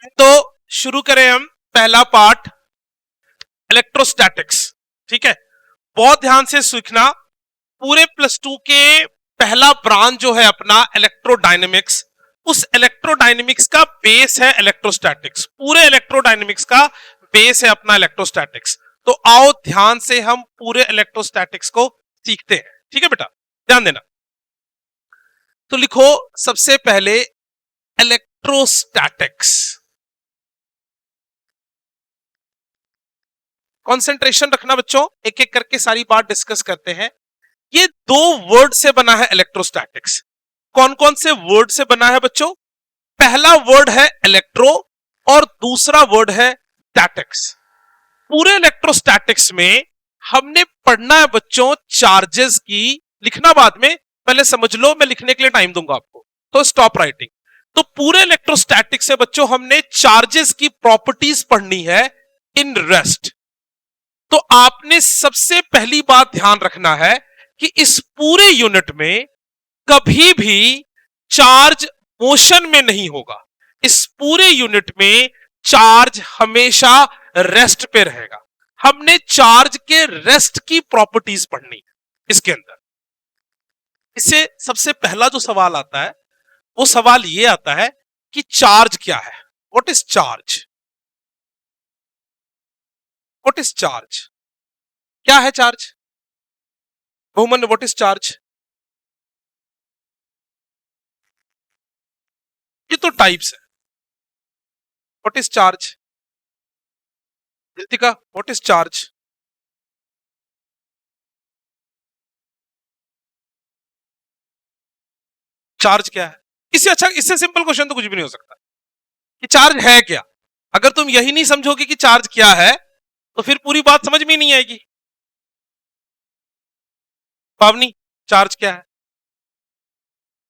तो शुरू करें हम पहला पार्ट, इलेक्ट्रोस्टैटिक्स। ठीक है, बहुत ध्यान से सीखना। पूरे +2 के पहला ब्रांच जो है अपना इलेक्ट्रोडायनेमिक्स, उस इलेक्ट्रोडायनेमिक्स का बेस है इलेक्ट्रोस्टैटिक्स। पूरे इलेक्ट्रोडायनेमिक्स का बेस है अपना इलेक्ट्रोस्टैटिक्स। तो आओ ध्यान से हम पूरे इलेक्ट्रोस्टैटिक्स को सीखते हैं। ठीक है बेटा, ध्यान देना। तो लिखो सबसे पहले इलेक्ट्रोस्टैटिक्स। कंसंट्रेशन रखना बच्चों, एक एक करके सारी बात डिस्कस करते हैं। ये दो वर्ड से बना है इलेक्ट्रोस्टैटिक्स। कौन कौन से वर्ड से बना है बच्चों? पहला वर्ड है इलेक्ट्रो और दूसरा वर्ड है स्टैटिक्स। पूरे इलेक्ट्रोस्टैटिक्स में हमने पढ़ना है बच्चों चार्जेस की। लिखना बाद में, पहले समझ लो, मैं लिखने के लिए टाइम दूंगा आपको, तो स्टॉप राइटिंग। तो पूरे इलेक्ट्रोस्टैटिक्स से बच्चों हमने चार्जेस की प्रॉपर्टीज पढ़नी है इन रेस्ट। तो आपने सबसे पहली बात ध्यान रखना है कि इस पूरे यूनिट में कभी भी चार्ज मोशन में नहीं होगा। इस पूरे यूनिट में चार्ज हमेशा रेस्ट पे रहेगा। हमने चार्ज के रेस्ट की प्रॉपर्टीज पढ़नी है इसके अंदर। इससे सबसे पहला जो सवाल आता है वो सवाल ये आता है कि चार्ज क्या है? What is charge? What is charge? क्या है charge? Bahuman, what is charge? ये तो टाइप्स है। What is charge? Ritika, what is charge? Charge क्या है? इससे अच्छा, इससे सिंपल क्वेश्चन तो कुछ भी नहीं हो सकता कि चार्ज है क्या। अगर तुम यही नहीं समझोगे कि चार्ज क्या है तो फिर पूरी बात समझ में नहीं आएगी। पावनी, चार्ज क्या है?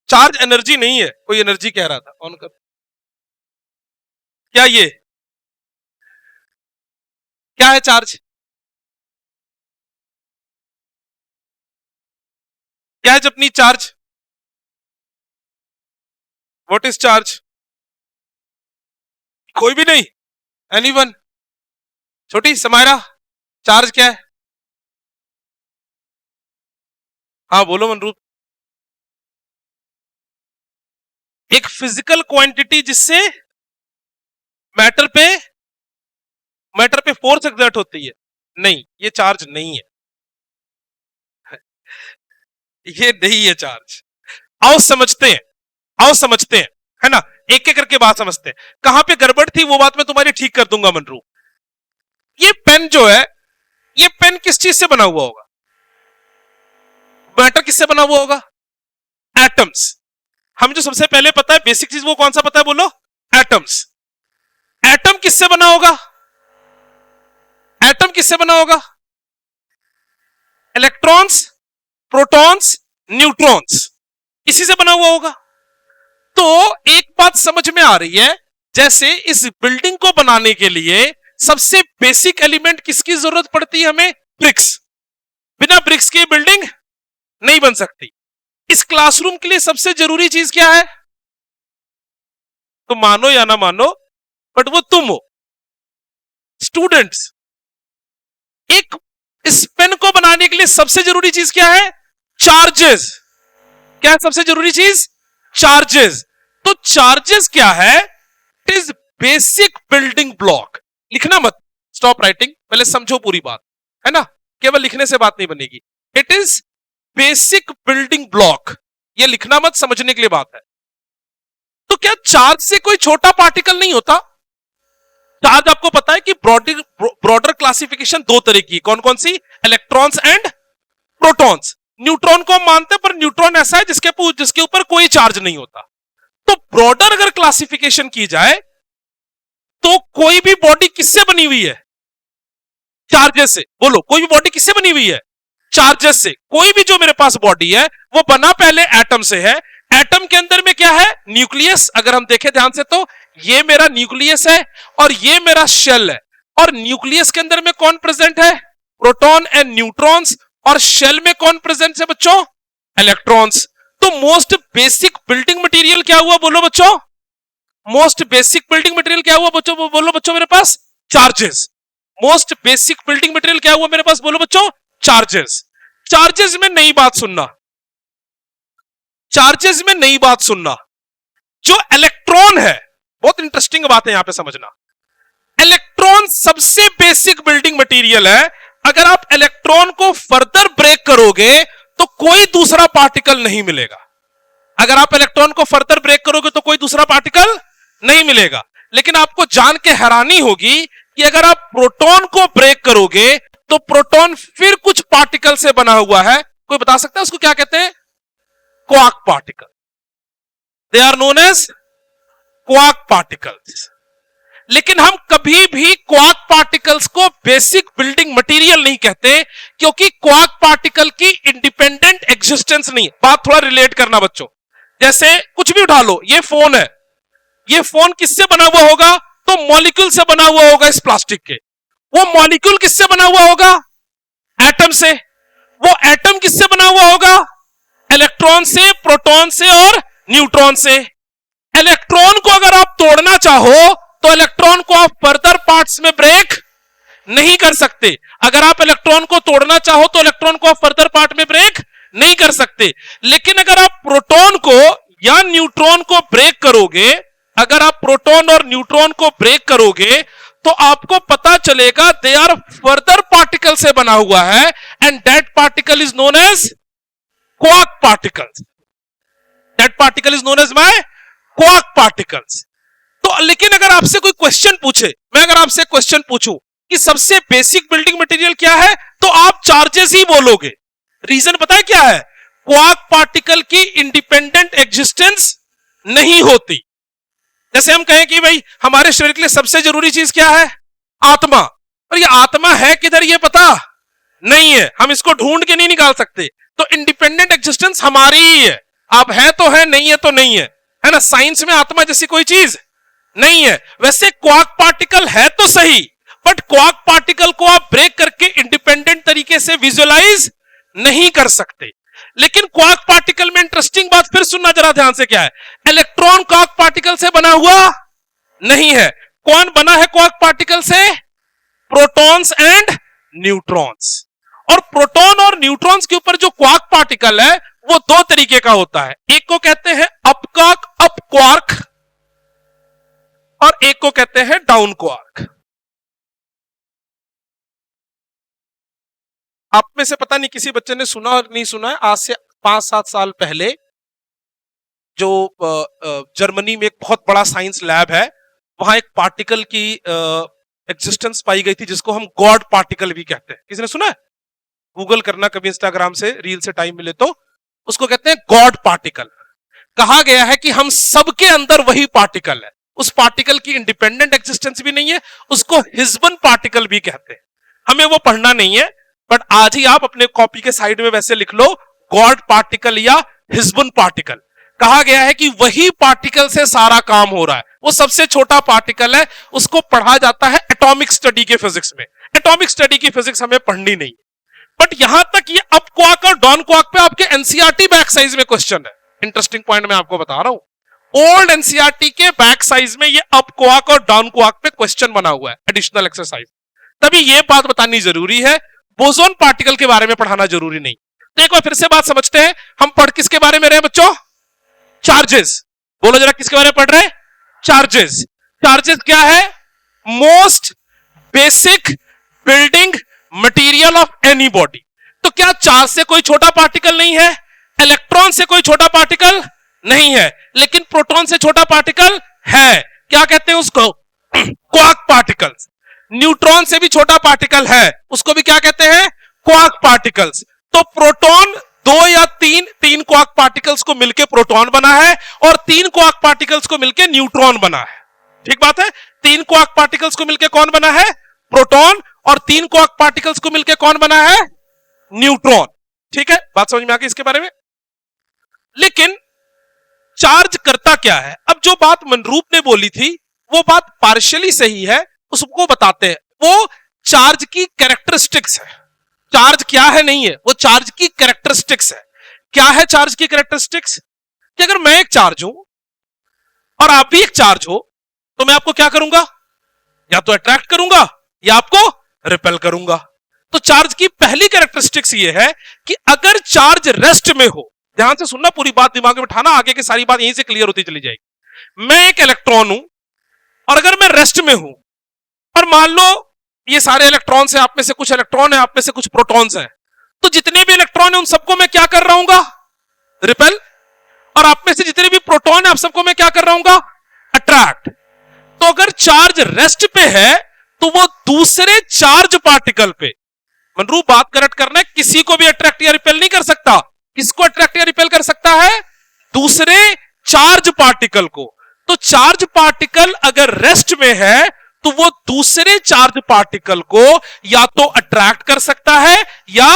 चार्ज एनर्जी नहीं है। कोई एनर्जी कह रहा था, ऑन कर। क्या ये क्या है चार्ज? क्या है अपनी चार्ज? What is charge? कोई भी नहीं? एनीवन? छोटी समायरा, चार्ज क्या है? हाँ बोलो मनरूप। एक फिजिकल क्वांटिटी जिससे मैटर पे फोर्स एक्सर्ट होती है। नहीं, ये चार्ज नहीं है। ये नहीं है चार्ज। आओ समझते हैं, आओ समझते हैं, है ना। एक एक करके बात समझते हैं। कहां पे गड़बड़ थी वो बात मैं तुम्हारी ठीक कर दूंगा मनरू। ये पेन जो है, ये पेन किस चीज से बना हुआ होगा? मैटर किससे बना हुआ होगा? एटम्स। हम जो सबसे पहले पता है बेसिक चीज, वो कौन सा पता है बोलो? एटम्स। एटम किससे बना होगा? एटम किससे बना होगा? इलेक्ट्रॉन्स, प्रोटॉन्स, न्यूट्रॉन्स, इसी से बना हुआ होगा। तो एक बात समझ में आ रही है, जैसे इस बिल्डिंग को बनाने के लिए सबसे बेसिक एलिमेंट किसकी जरूरत पड़ती है हमें? ब्रिक्स। बिना ब्रिक्स की बिल्डिंग नहीं बन सकती। इस क्लासरूम के लिए सबसे जरूरी चीज क्या है? तो मानो या ना मानो, बट वो तुम हो, स्टूडेंट्स। एक इस पेन को बनाने के लिए सबसे जरूरी चीज क्या है? चार्जेस। क्या है सबसे जरूरी चीज? चार्जेस। तो चार्जेस क्या है? It is basic building block. लिखना मत, स्टॉप राइटिंग, पहले समझो पूरी बात, है ना। केवल लिखने से बात नहीं बनेगी। It is basic building block, ये लिखना मत, समझने के लिए बात है। तो क्या चार्ज से कोई छोटा पार्टिकल नहीं होता? चार्ज आपको पता है कि ब्रॉडर क्लासिफिकेशन दो तरह की, कौन कौन सी? Electrons and protons. न्यूट्रॉन को हम मानते हैं, पर न्यूट्रॉन ऐसा है जिसके ऊपर कोई चार्ज नहीं होता। तो ब्रॉडर अगर क्लासिफिकेशन की जाए तो कोई भी बॉडी किससे बनी हुई है? चार्जेस से। बोलो, कोई भी बॉडी किससे बनी हुई है? चार्जेस से। कोई भी जो मेरे पास बॉडी है वो बना पहले एटम से है। एटम के अंदर में क्या है? न्यूक्लियस। अगर हम देखें ध्यान से तो ये मेरा न्यूक्लियस है और ये मेरा शेल है। और न्यूक्लियस के अंदर में कौन प्रेजेंट है? Proton and neutrons. और शेल में कौन प्रेजेंट है बच्चों? इलेक्ट्रॉन्स। तो मोस्ट बेसिक बिल्डिंग मटेरियल क्या हुआ बोलो बच्चों? मोस्ट बेसिक बिल्डिंग मटेरियल क्या हुआ बच्चों, बोलो बच्चों मेरे पास, charges. Most basic building material क्या हुआ मेरे पास, बोलो बच्चों, चार्जेस। चार्जेस में नई बात सुनना, चार्जेस में नई बात सुनना, जो इलेक्ट्रॉन है, बहुत इंटरेस्टिंग बात है यहां पे समझना, इलेक्ट्रॉन सबसे बेसिक बिल्डिंग मटेरियल है। अगर आप इलेक्ट्रॉन को फर्दर ब्रेक करोगे तो कोई दूसरा पार्टिकल नहीं मिलेगा। अगर आप इलेक्ट्रॉन को फर्दर ब्रेक करोगे तो कोई दूसरा पार्टिकल नहीं मिलेगा। लेकिन आपको जान के हैरानी होगी कि अगर आप प्रोटॉन को ब्रेक करोगे तो प्रोटॉन फिर कुछ पार्टिकल से बना हुआ है। कोई बता सकता है उसको क्या कहते हैं? Quark particle. They are known as quark particles. लेकिन हम कभी भी क्वार्क पार्टिकल्स को बेसिक बिल्डिंग मटेरियल नहीं कहते, क्योंकि क्वार्क पार्टिकल की इंडिपेंडेंट एग्जिस्टेंस नहीं। बात थोड़ा रिलेट करना बच्चों, जैसे कुछ भी उठा लो, ये फोन है, ये फोन किससे बना हुआ होगा? तो मॉलिक्यूल से बना हुआ होगा इस प्लास्टिक के। वो मॉलिक्यूल किससे बना हुआ होगा? एटम से। वो एटम किससे बना हुआ होगा? इलेक्ट्रॉन से, प्रोटॉन से और न्यूट्रॉन से। इलेक्ट्रॉन को अगर आप तोड़ना चाहो तो इलेक्ट्रॉन को आप फर्दर पार्ट्स में ब्रेक नहीं कर सकते। अगर आप इलेक्ट्रॉन को तोड़ना चाहो तो इलेक्ट्रॉन को आप फर्दर पार्ट में ब्रेक नहीं कर सकते। लेकिन अगर आप प्रोटॉन को या न्यूट्रॉन को ब्रेक करोगे, अगर आप प्रोटॉन और न्यूट्रॉन को ब्रेक करोगे तो आपको पता चलेगा दे आर फर्दर पार्टिकल से बना हुआ है, and that particle is known as quark particles. That particle is known as my quark particles. तो लेकिन अगर आपसे कोई क्वेश्चन पूछे, मैं अगर आपसे क्वेश्चन पूछूं कि सबसे बेसिक बिल्डिंग मटेरियल क्या है, तो आप चार्जेस ही बोलोगे। रीजन पता है क्या है? क्वार्क पार्टिकल की इंडिपेंडेंट एग्जिस्टेंस नहीं होती। जैसे हम कहें कि भाई हमारे शरीर के लिए सबसे जरूरी चीज क्या है? आत्मा। और ये आत्मा है किधर ये पता नहीं है, हम इसको ढूंढ के नहीं निकाल सकते। तो इंडिपेंडेंट एग्जिस्टेंस हमारी ही है। अब है तो है, नहीं है तो नहीं है ना। साइंस में आत्मा जैसी कोई चीज नहीं है। वैसे क्वार्क पार्टिकल है तो सही, बट क्वार्क पार्टिकल को आप ब्रेक करके इंडिपेंडेंट तरीके से विजुअलाइज नहीं कर सकते। लेकिन क्वार्क पार्टिकल में इंटरेस्टिंग बात फिर सुनना जरा ध्यान से, क्या है? इलेक्ट्रॉन क्वार्क पार्टिकल से बना हुआ नहीं है। कौन बना है क्वार्क पार्टिकल से? Protons and neutrons. और प्रोटॉन और न्यूट्रॉन्स के ऊपर जो क्वार्क पार्टिकल है वो दो तरीके का होता है। एक को कहते हैं अप क्वार्क और एक को कहते हैं डाउन क्वार्क। आप में से पता नहीं किसी बच्चे ने सुना और नहीं सुना है, आज से 5-7 साल पहले जो जर्मनी में एक बहुत बड़ा साइंस लैब है, वहां एक पार्टिकल की एग्जिस्टेंस पाई गई थी जिसको हम गॉड पार्टिकल भी कहते हैं। किसी ने सुना है? गूगल करना कभी, इंस्टाग्राम से रील से टाइम मिले तो। उसको कहते हैं गॉड पार्टिकल। कहा गया है कि हम सबके अंदर वही पार्टिकल है। उस पार्टिकल की इंडिपेंडेंट एग्जिस्टेंस भी नहीं है, उसको हिस्बन पार्टिकल भी कहते हैं। हमें वो पढ़ना नहीं है, बट आज ही आप अपने कॉपी के साइड में वैसे लिख लो गॉड पार्टिकल या हिस्बन पार्टिकल। कहा गया है कि वही पार्टिकल से सारा काम हो रहा है। वो सबसे छोटा पार्टिकल है, उसको पढ़ा जाता है एटॉमिक स्टडी के फिजिक्स में। एटॉमिक स्टडी की फिजिक्स हमें पढ़नी नहीं। बट यहां तक ये अप क्वार्क और डाउन क्वार्क पे आपके एनसीईआरटी बैक साइज में क्वेश्चन है। इंटरेस्टिंग पॉइंट मैं आपको बता रहा हूं, ओल्ड एनसीईआरटी के बैक साइज में ये अप क्वार्क और डाउन क्वार्क पे क्वेश्चन बना हुआ है, एडिशनल एक्सरसाइज। तभी ये बात बतानी जरूरी है, बोसोन पार्टिकल के बारे में पढ़ाना जरूरी नहीं। तो एक बार फिर से बात समझते हैं, हम पढ़ किसके बारे में रहे बच्चों? चार्जेस। बोलो जरा किसके बारे में पढ़ रहे? चार्जेस। चार्जेस क्या है? Most basic building material of any body. तो क्या चार्ज से कोई छोटा पार्टिकल नहीं है? इलेक्ट्रॉन से कोई छोटा पार्टिकल नहीं है, लेकिन प्रोटॉन से छोटा पार्टिकल है। क्या कहते हैं उसको? Quark particles. न्यूट्रॉन से भी छोटा पार्टिकल है, उसको भी क्या कहते हैं? Quark particles. तो प्रोटॉन 2 या 3 क्वार्क पार्टिकल्स को मिलकर प्रोटॉन बना है, और 3 क्वार्क पार्टिकल्स को मिलकर न्यूट्रॉन बना है। ठीक बात है? 3 क्वार्क पार्टिकल्स को मिलकर कौन बना है? प्रोटॉन। और 3 क्वार्क पार्टिकल्स को मिलकर कौन बना है? न्यूट्रॉन। ठीक है, बात समझ में आ गई इसके बारे में। लेकिन चार्ज करता क्या है? अब जो बात मनरूप ने बोली थी वो बात पार्शियली सही है, उसको बताते हैं। वो चार्ज की कैरेक्टरिस्टिक्स है। चार्ज क्या है नहीं है, वो चार्ज की कैरेक्टरिस्टिक्स है। क्या है चार्ज की कैरेक्टरिस्टिक्स? कि अगर मैं एक चार्ज हूं, और आप भी एक चार्ज हो, तो मैं आपको क्या करूंगा, या तो अट्रैक्ट करूंगा या आपको रिपेल करूंगा। तो चार्ज की पहली कैरेक्टरिस्टिक्स ये है कि अगर चार्ज रेस्ट में हो, ध्यान से सुनना, पूरी बात दिमाग में बिठाना, आगे की सारी बात यहीं से क्लियर होती चली जाएगी। मैं एक इलेक्ट्रॉन हूं और अगर मैं रेस्ट में हूं और मान लो ये सारे इलेक्ट्रॉन्स हैं, आप में से कुछ इलेक्ट्रॉन है, आप में से कुछ प्रोटॉन्स हैं, तो जितने भी इलेक्ट्रॉन है उन सबको मैं क्या कर रहा हूंगा, रिपेल, और आप में से जितने भी प्रोटॉन है आप सबको मैं क्या कर रहा हूंगा, अट्रैक्ट। तो अगर चार्ज रेस्ट पे है तो वो दूसरे चार्ज पार्टिकल पे, मनरू बात करेक्ट करना है, किसी को भी अट्रैक्ट या रिपेल नहीं कर सकता। किसको अट्रैक्ट या रिपेल कर सकता है, दूसरे चार्ज पार्टिकल को। तो चार्ज पार्टिकल अगर रेस्ट में है तो वो दूसरे चार्ज पार्टिकल को या तो अट्रैक्ट कर सकता है या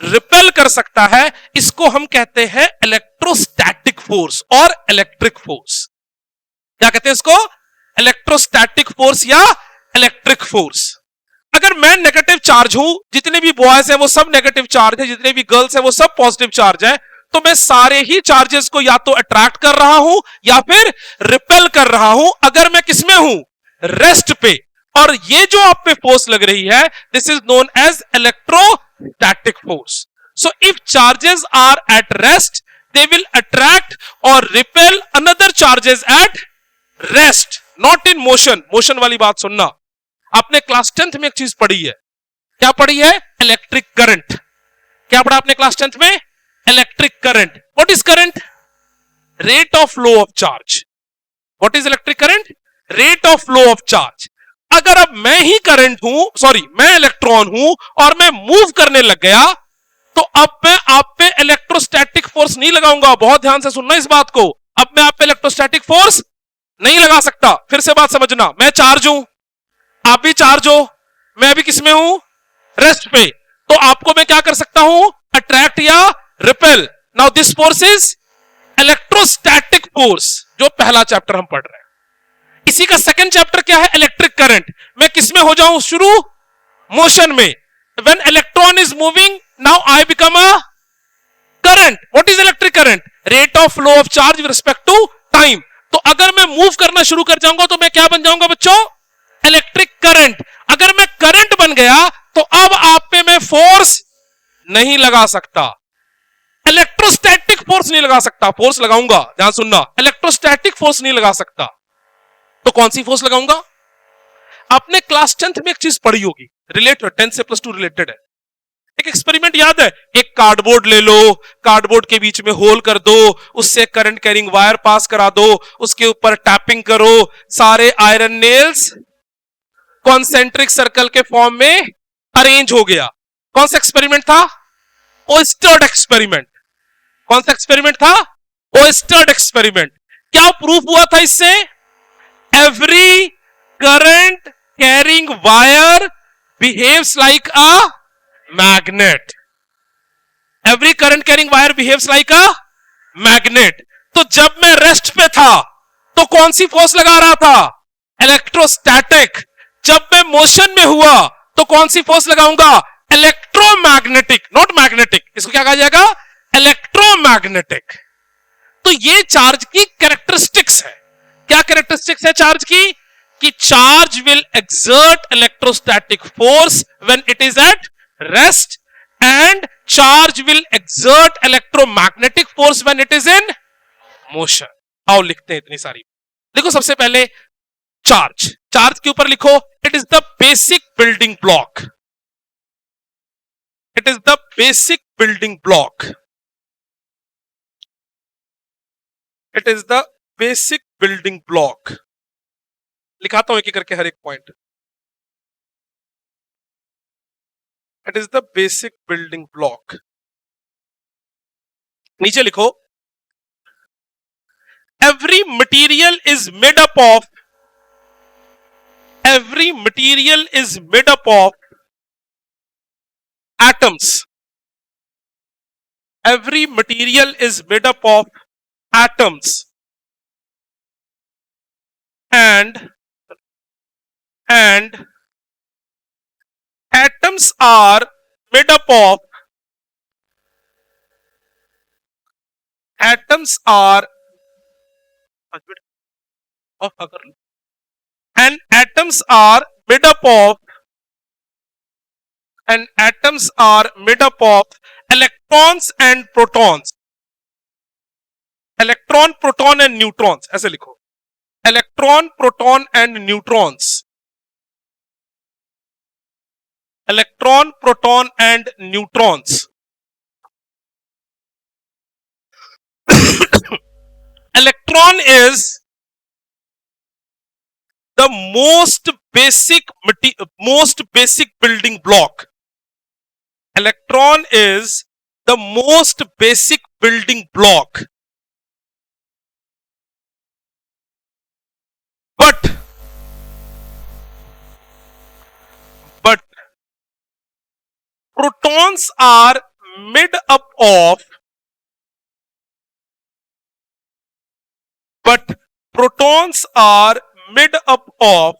रिपेल कर सकता है। इसको हम कहते हैं इलेक्ट्रोस्टैटिक फोर्स और इलेक्ट्रिक फोर्स। क्या कहते हैं इसको, इलेक्ट्रोस्टैटिक फोर्स या इलेक्ट्रिक फोर्स। अगर मैं नेगेटिव चार्ज हूं, जितने भी बॉयज हैं वो सब नेगेटिव चार्ज है, जितने भी गर्ल्स हैं वो सब पॉजिटिव चार्ज है, तो मैं सारे ही चार्जेस को या तो अट्रैक्ट कर रहा हूं या फिर रिपेल कर रहा हूं। अगर मैं किसमें हूं, रेस्ट पे। और ये जो आप पे फोर्स लग रही है, this is known as electrostatic force. So if charges are at rest, they will attract और repel another charges at rest, not in motion. Motion वाली बात सुनना, आपने क्लास 10th में एक चीज पढ़ी है, क्या पढ़ी है, इलेक्ट्रिक करंट। क्या पढ़ा आपने क्लास 10th में, electric current. What is current, rate of flow of charge. What is electric current, rate of flow of charge. अगर अब मैं ही करंट हूं, सॉरी मैं इलेक्ट्रॉन हूं और मैं मूव करने लग गया, तो अब मैं आप पे इलेक्ट्रोस्टैटिक फोर्स नहीं लगाऊंगा। बहुत ध्यान से सुनना इस बात को, अब मैं आप पे इलेक्ट्रोस्टैटिक फोर्स नहीं लगा सकता। फिर से बात समझना, मैं चार्ज हूं, आप भी चार्ज हो, मैं भी किसमें हूं, रेस्ट पे। तो आपको मैं क्या कर सकता हूं, अट्रैक्ट या repel. Now this force is electrostatic force, जो पहला चैप्टर हम पढ़ रहे हैं। इसी का सेकंड चैप्टर क्या है, इलेक्ट्रिक करंट। मैं किसमें हो जाऊं शुरू, मोशन में। When electron is moving, now I become a current. What is electric current, rate of flow of charge with respect to time. तो अगर मैं मूव करना शुरू कर जाऊंगा तो मैं क्या बन जाऊंगा बच्चों, इलेक्ट्रिक करंट। अगर मैं करंट बन गया तो अब आप पे मैं फोर्स नहीं लगा सकता, इलेक्ट्रोस्टैटिक फोर्स नहीं लगा सकता। फोर्स लगाऊंगा, ध्यान सुनना, इलेक्ट्रोस्टैटिक फोर्स नहीं लगा सकता। तो कौन सी फोर्स लगाऊंगा, आपने क्लास 10th में एक चीज पढ़ी होगी, रिलेटेड, 10 से +2 रिलेटेड है। एक एक्सपेरिमेंट याद है, एक कार्डबोर्ड ले लो, कार्डबोर्ड के बीच में होल कर दो, उससे करंट कैरिंग वायर पास करा दो, उसके ऊपर टैपिंग करो, सारे आयरन नेल्स कॉन्सेंट्रिक सर्कल के फॉर्म में अरेंज हो गया। कौन सा एक्सपेरिमेंट था, ओस्टर्ड एक्सपेरिमेंट। कौन सा एक्सपेरिमेंट था, ओस्टर्ड एक्सपेरिमेंट। क्या प्रूफ हुआ था इससे, every current carrying wire behaves like a magnet. Every current carrying wire behaves like a magnet. तो जब मैं रेस्ट पे था तो कौन सी फोर्स लगा रहा था, इलेक्ट्रोस्टैटिक। जब मैं मोशन में हुआ तो कौन सी फोर्स लगाऊंगा, इलेक्ट्रोमैग्नेटिक, नॉट मैग्नेटिक। इसको क्या कहा जाएगा, इलेक्ट्रोमैग्नेटिक। तो ये चार्ज की कैरेक्टरिस्टिक्स है। क्या कैरेक्टरिस्टिक्स है चार्ज की, कि charge will exert electrostatic force when it is at rest and charge will exert electromagnetic force when it is in motion. आओ लिखते हैं इतनी सारी। देखो सबसे पहले चार्ज, चार्ज के ऊपर लिखो, it is the basic building block. It is the basic building block. It is the basic building block. लिखाता हूं एक एक करके हर एक point. It is the basic building block. नीचे लिखो, every material is made up of, every material is made up of atoms. Every material is made up of atoms, and atoms are made up of, atoms are and atoms are made up of electrons and protons. Electron proton and neutrons, ऐसे लिखो, electron proton and neutrons, electron proton and neutrons. Electron is the most basic building block. Electron is the most basic building block. But protons are made up of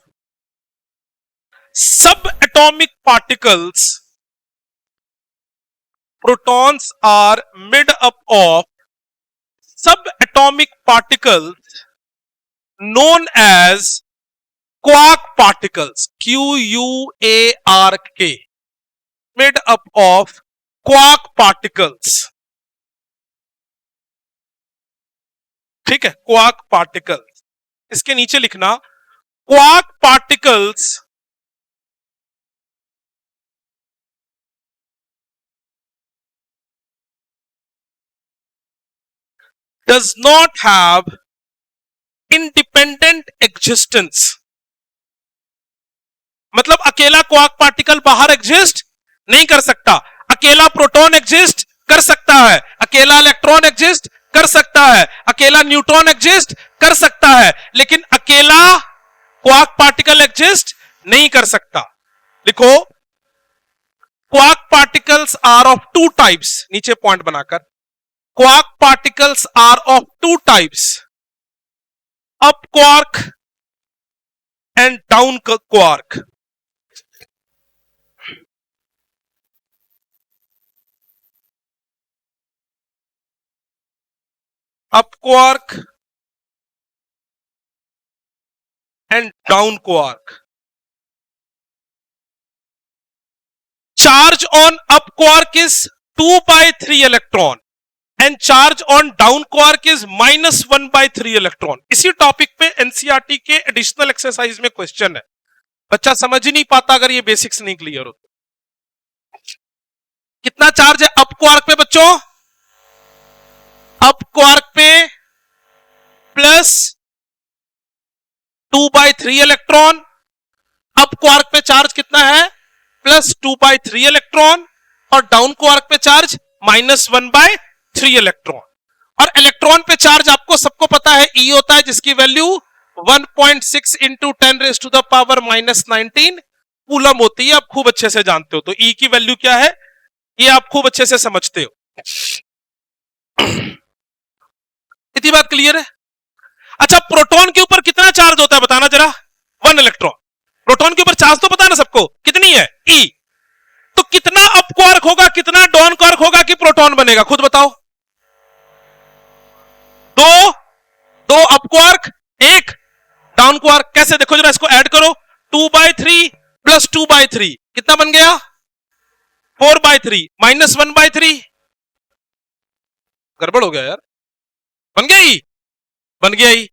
subatomic particles. Protons are made up of subatomic particles known as quark particles. QUARK, made up of quark particles. ठीक है, quark particles. इसके नीचे लिखना, quark particles does not have independent existence. मतलब अकेला quark particle बाहर exist नहीं कर सकता. अकेला प्रोटॉन एग्जिस्ट कर सकता है, अकेला इलेक्ट्रॉन एग्जिस्ट कर सकता है, अकेला न्यूट्रॉन एग्जिस्ट कर सकता है, लेकिन अकेला क्वार्क पार्टिकल एग्जिस्ट नहीं कर सकता. लिखो, quark particles are of two types, नीचे पॉइंट बनाकर, quark particles are of two types, up quark and down quark. up quark and down quark. Charge on up quark is 2/3 electron and charge on down quark is -1/3 electron. इसी topic पे NCERT के additional exercise में question है. बच्चा समझ ही नहीं पाता अगर ये बेसिक्स नहीं क्लियर हो. कितना चार्ज है अप क्वार्क पे बच्चों? अप क्वार्क पे प्लस 2/3 इलेक्ट्रॉन. अप क्वार्क पे चार्ज कितना है? Plus 2/3 electron. और डाउन क्वार्क पे चार्ज -1/3 इलेक्ट्रॉन. और इलेक्ट्रॉन पे चार्ज आपको सबको पता है ई होता है, जिसकी वैल्यू 1.6 इंटू 10⁻⁻19 कूलम होती है. आप खूब अच्छे से जानते हो. तो ई की वैल्यू क्या है ये आप खूब अच्छे से समझते हो. इतनी बात क्लियर है? अच्छा, प्रोटॉन के ऊपर कितना चार्ज होता है बताना जरा? 1 इलेक्ट्रॉन. प्रोटॉन के ऊपर चार्ज तो पता है ना सबको, कितनी है? ई. तो कितना अप क्वार्क होगा, कितना डाउन क्वार्क होगा कि प्रोटॉन बनेगा? खुद बताओ. दो अप क्वार्क, एक डाउन क्वार्क. कैसे? देखो जरा, इसको ऐड करो. 2/3 प्लस 2/3 कितना बन गया? 4/3 -1/3. गड़बड़ हो गया यार. बन गया ही, बन गया ही.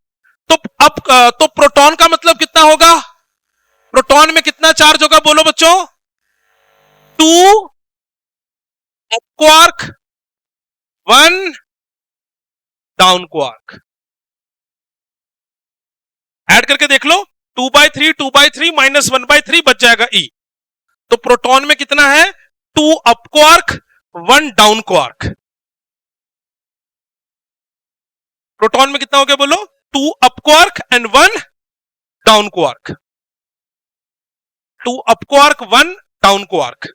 तो अब तो प्रोटॉन का मतलब कितना होगा? प्रोटॉन में कितना चार्ज होगा बोलो बच्चों? 2 up quark, 1 down quark. Add करके देख लो. 2/3 2/3 -1/3 बच जाएगा ई. तो प्रोटॉन में कितना है? 2 up quark, 1 down quark. Proton में कितना हो गया बोलो? 2 up quark and 1 down quark. 2 up quark, 1 down quark.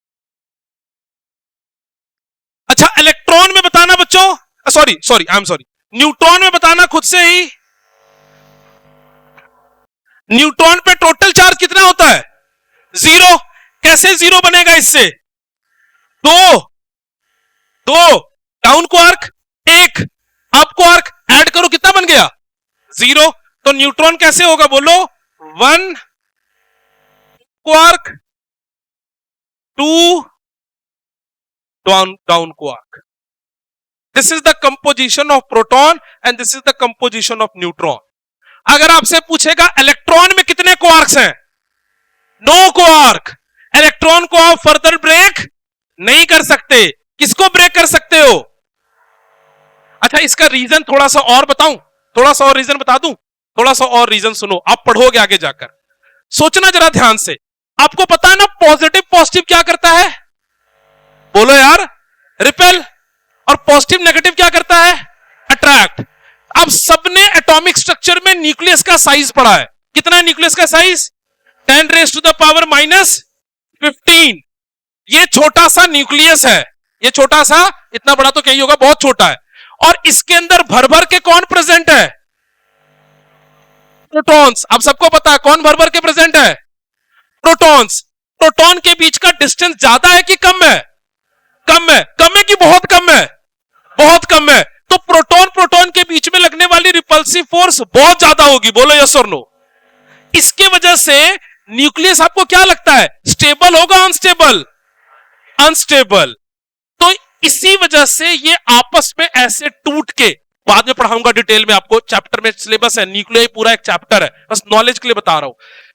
अच्छा, इलेक्ट्रॉन में बताना बच्चों, sorry I am sorry, neutron में बताना खुद से ही. न्यूट्रॉन पे टोटल चार्ज कितना होता है? 0. कैसे 0 बनेगा इससे? 2 down quark, 1 up quark. Add करो, कितना बन गया? 0. तो न्यूट्रॉन कैसे होगा बोलो, 1 quark, 2 down quark. This is the composition of proton and this is the composition of neutron. अगर आपसे पूछेगा इलेक्ट्रॉन में कितने क्वार्क्स हैं, 9 क्वार्क. इलेक्ट्रॉन को आप फर्दर ब्रेक नहीं कर सकते. किसको ब्रेक कर सकते हो? अच्छा, इसका रीजन थोड़ा सा और बताऊं, थोड़ा सा और रीजन बता दूं, थोड़ा सा और रीजन सुनो, आप पढ़ोगे आगे जाकर. सोचना जरा ध्यान से. आपको पता है ना पॉजिटिव पॉजिटिव क्या करता है, बोलो यार, रिपेल. और पॉजिटिव नेगेटिव क्या करता है, अट्रैक्ट. अब सबने एटॉमिक स्ट्रक्चर में न्यूक्लियस का साइज पढ़ा है. कितना है न्यूक्लियस का साइज? 10⁻⁻15. ये छोटा सा न्यूक्लियस है, ये छोटा सा, इतना बड़ा तो कहीं होगा, बहुत छोटा है. और इसके अंदर भर भर के कौन प्रेजेंट है? प्रोटॉन्स. अब सबको पता है कौन भर भर के प्रेजेंट है? प्रोटॉन्स. प्रोटॉन के बीच का डिस्टेंस ज्यादा है कि कम है? कम है. कम है कि बहुत कम है? बहुत कम है. तो प्रोटॉन प्रोटॉन के बीच में लगने वाली रिपल्सिव फोर्स बहुत ज्यादा होगी. बोलो यस और नो. इसके वजह से न्यूक्लियस आपको क्या लगता है, स्टेबल होगा अनस्टेबल? अनस्टेबल. तो इसी वजह से ये आपस में ऐसे टूट के, बाद में पढ़ाऊंगा डिटेल में आपको, चैप्टर में सिलेबस है, न्यूक्लियर पूरा एक चैप्टर है, बस नॉलेज के लिए बता रहा हूं.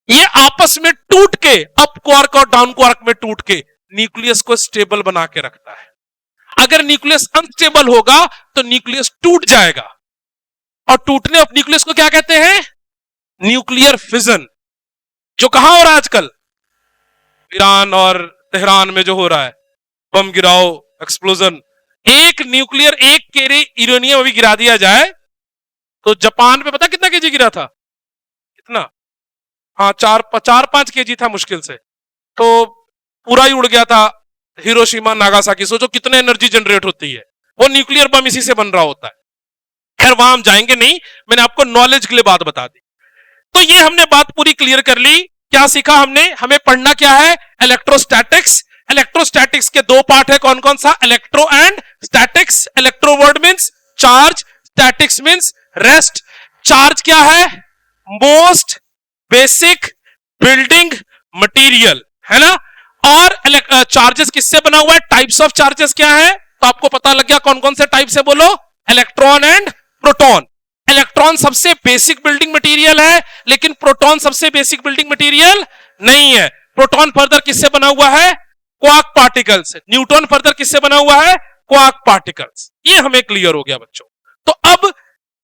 ये आपस में टूट के, अप क्वार्क और डाउन क्वार्क में टूट के न्यूक्लियस को स्टेबल बना के रखता है. अगर न्यूक्लियस अनस्टेबल होगा तो न्यूक्लियस टूट जाएगा. और टूटने ऑफ न्यूक्लियस को क्या कहते हैं? Nuclear fission. जो कहां हो रहा है आजकल, ईरान और तेहरान में जो हो रहा है, बम गिराओ, एक्सप्लोजन. एक न्यूक्लियर, एक केरी यूरेनियम अभी गिरा दिया जाए तो जापान में पता कितना केजी गिरा था? कितना? हाँ, 4-5 केजी था मुश्किल से. तो पूरा ही उड़ गया था हिरोशिमा नागासाकी. सोचो कितने एनर्जी जनरेट होती है. वो न्यूक्लियर बम इसी से बन रहा होता है. खैर वहां हम जाएंगे नहीं, मैंने आपको नॉलेज के लिए बात बता दी. तो ये हमने बात पूरी क्लियर कर ली. क्या सीखा हमने? हमें पढ़ना क्या है? इलेक्ट्रोस्टैटिक्स. इलेक्ट्रोस्टैटिक्स के 2 पार्ट है. कौन कौन सा? Electro and statics. Electro word means charge, statics means rest. Charge क्या है? मोस्ट बेसिक बिल्डिंग मटेरियल, है ना. और चार्जेस किससे बना हुआ है? टाइप्स ऑफ चार्जेस क्या है? तो आपको पता लग गया कौन कौन से टाइप से, बोलो. Electron and proton. इलेक्ट्रॉन सबसे बेसिक बिल्डिंग मटेरियल है, लेकिन प्रोटॉन सबसे बेसिक बिल्डिंग मटेरियल नहीं है. प्रोटॉन फर्दर किससे बना हुआ है? Quark particles. न्यूट्रॉन फर्दर किससे बना हुआ है? Quark particles. ये हमें क्लियर हो गया बच्चों. तो अब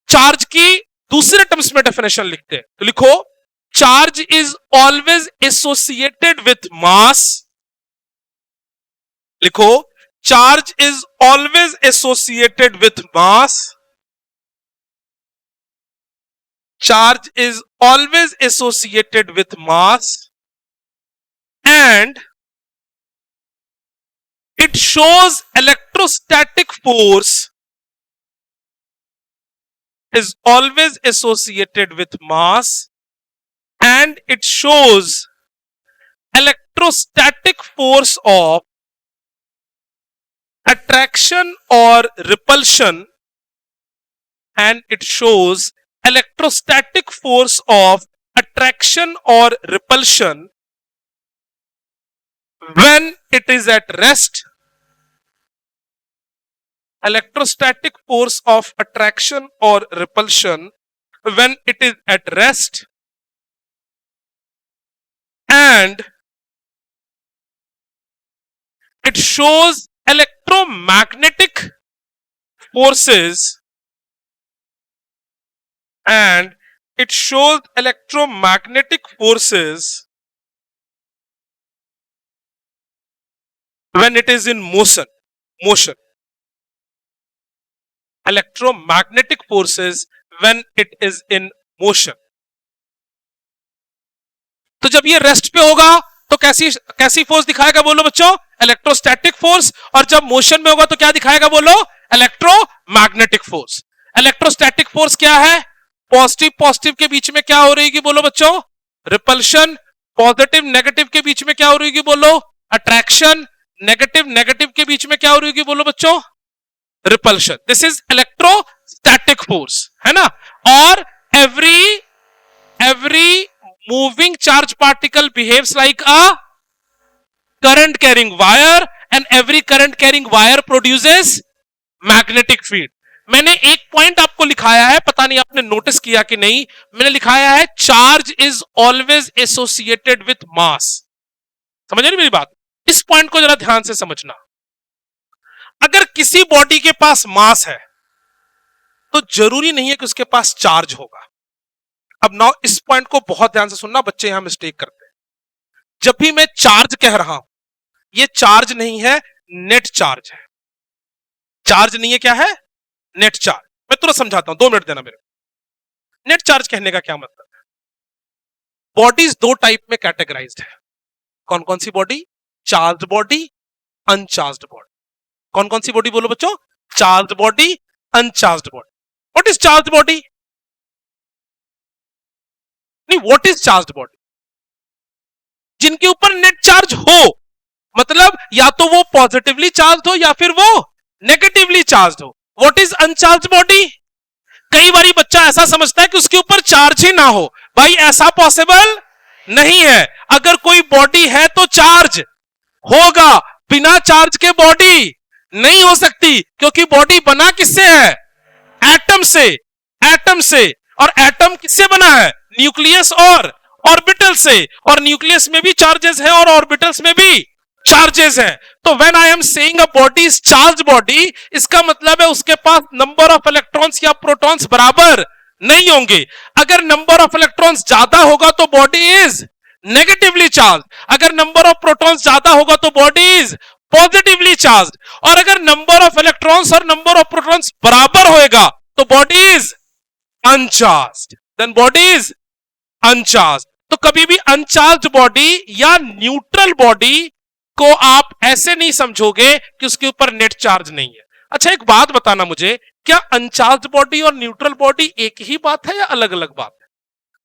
चार्ज की दूसरे टर्म्स में डेफिनेशन लिखते हैं. तो लिखो, charge is always associated with mass. लिखो, charge is always associated with mass. Charge is always associated with mass and it shows electrostatic force is always associated with mass and it shows electrostatic force of attraction or repulsion and it shows electrostatic force of attraction or repulsion when it is at rest. Electrostatic force of attraction or repulsion when it is at rest and it shows electromagnetic forces and it shows electromagnetic forces when it is in motion. Electromagnetic forces when it is in motion. तो जब ये rest पे होगा तो कैसी force दिखाएगा, बोलो बच्चों? Electrostatic force. और जब मोशन में होगा तो क्या दिखाएगा, बोलो? Electromagnetic force. इलेक्ट्रोस्टैटिक फोर्स क्या है? पॉजिटिव पॉजिटिव के बीच में क्या हो रही है, बोलो बच्चों? रिपल्शन. पॉजिटिव नेगेटिव के बीच में क्या हो रही है, बोलो? अट्रैक्शन. नेगेटिव नेगेटिव के बीच में क्या हो रही है, बोलो बच्चों? Repulsion. This is electrostatic force, है ना. और every every moving charge particle behaves like a current carrying wire and every current carrying wire produces magnetic field. मैंने एक पॉइंट आपको लिखाया है, पता नहीं आपने नोटिस किया कि नहीं, मैंने लिखाया है charge is always associated with मास. समझ रही मेरी बात? इस पॉइंट को जरा ध्यान से समझना. अगर किसी बॉडी के पास मास है तो जरूरी नहीं है कि उसके पास चार्ज होगा. अब नाउ इस पॉइंट को बहुत ध्यान से सुनना, बच्चे यहां मिस्टेक करते हैं. जब भी मैं चार्ज कह रहा हूं, ये चार्ज नहीं है, नेट चार्ज है. चार्ज नहीं है, क्या है? Net charge. मैं तुरंत समझाता हूं, 2 मिनट देना मेरे को. नेट चार्ज कहने का क्या मतलब है? बॉडीज 2 टाइप में कैटेगराइज्ड है. कौन कौन सी body? Charge body, uncharge body. कौन कौन सी बॉडी बोलो बच्चों? Charge body, uncharge body. What is charge body? नहीं, व्हाट इज चार्ज बॉडी? जिनके ऊपर नेट चार्ज हो, मतलब या तो वो पॉजिटिवली चार्ज हो या फिर वो नेगेटिवली चार्ज हो. What is uncharged body? कई बार बच्चा ऐसा समझता है कि उसके ऊपर चार्ज ही ना हो. भाई ऐसा पॉसिबल नहीं है. अगर कोई बॉडी है तो चार्ज होगा. बिना चार्ज के बॉडी नहीं हो सकती, क्योंकि बॉडी बना किससे है? एटम से. एटम से. और एटम किससे बना है? न्यूक्लियस और ऑर्बिटल से. और न्यूक्लियस में भी चार्जेस है और ऑर्बिटल्स में भी चार्जेस है. तो when I am saying a body is charge body, इसका मतलब है उसके पास नंबर ऑफ इलेक्ट्रॉन्स या प्रोटॉन्स बराबर नहीं होंगे. अगर नंबर ऑफ इलेक्ट्रॉन्स ज्यादा होगा तो बॉडी इज नेगेटिवली चार्ज. अगर नंबर ऑफ प्रोटॉन्स ज्यादा होगा तो बॉडी इज पॉजिटिवली चार्ज. और अगर नंबर ऑफ इलेक्ट्रॉन्स और नंबर ऑफ प्रोटॉन्स बराबर होएगा तो body is uncharged. Then body is uncharged. तो कभी भी अनचार्ज बॉडी या न्यूट्रल बॉडी को आप ऐसे नहीं समझोगे कि उसके ऊपर नेट चार्ज नहीं है. अच्छा एक बात बताना मुझे, क्या अनचार्ज बॉडी और न्यूट्रल बॉडी एक ही बात है या अलग अलग बात है?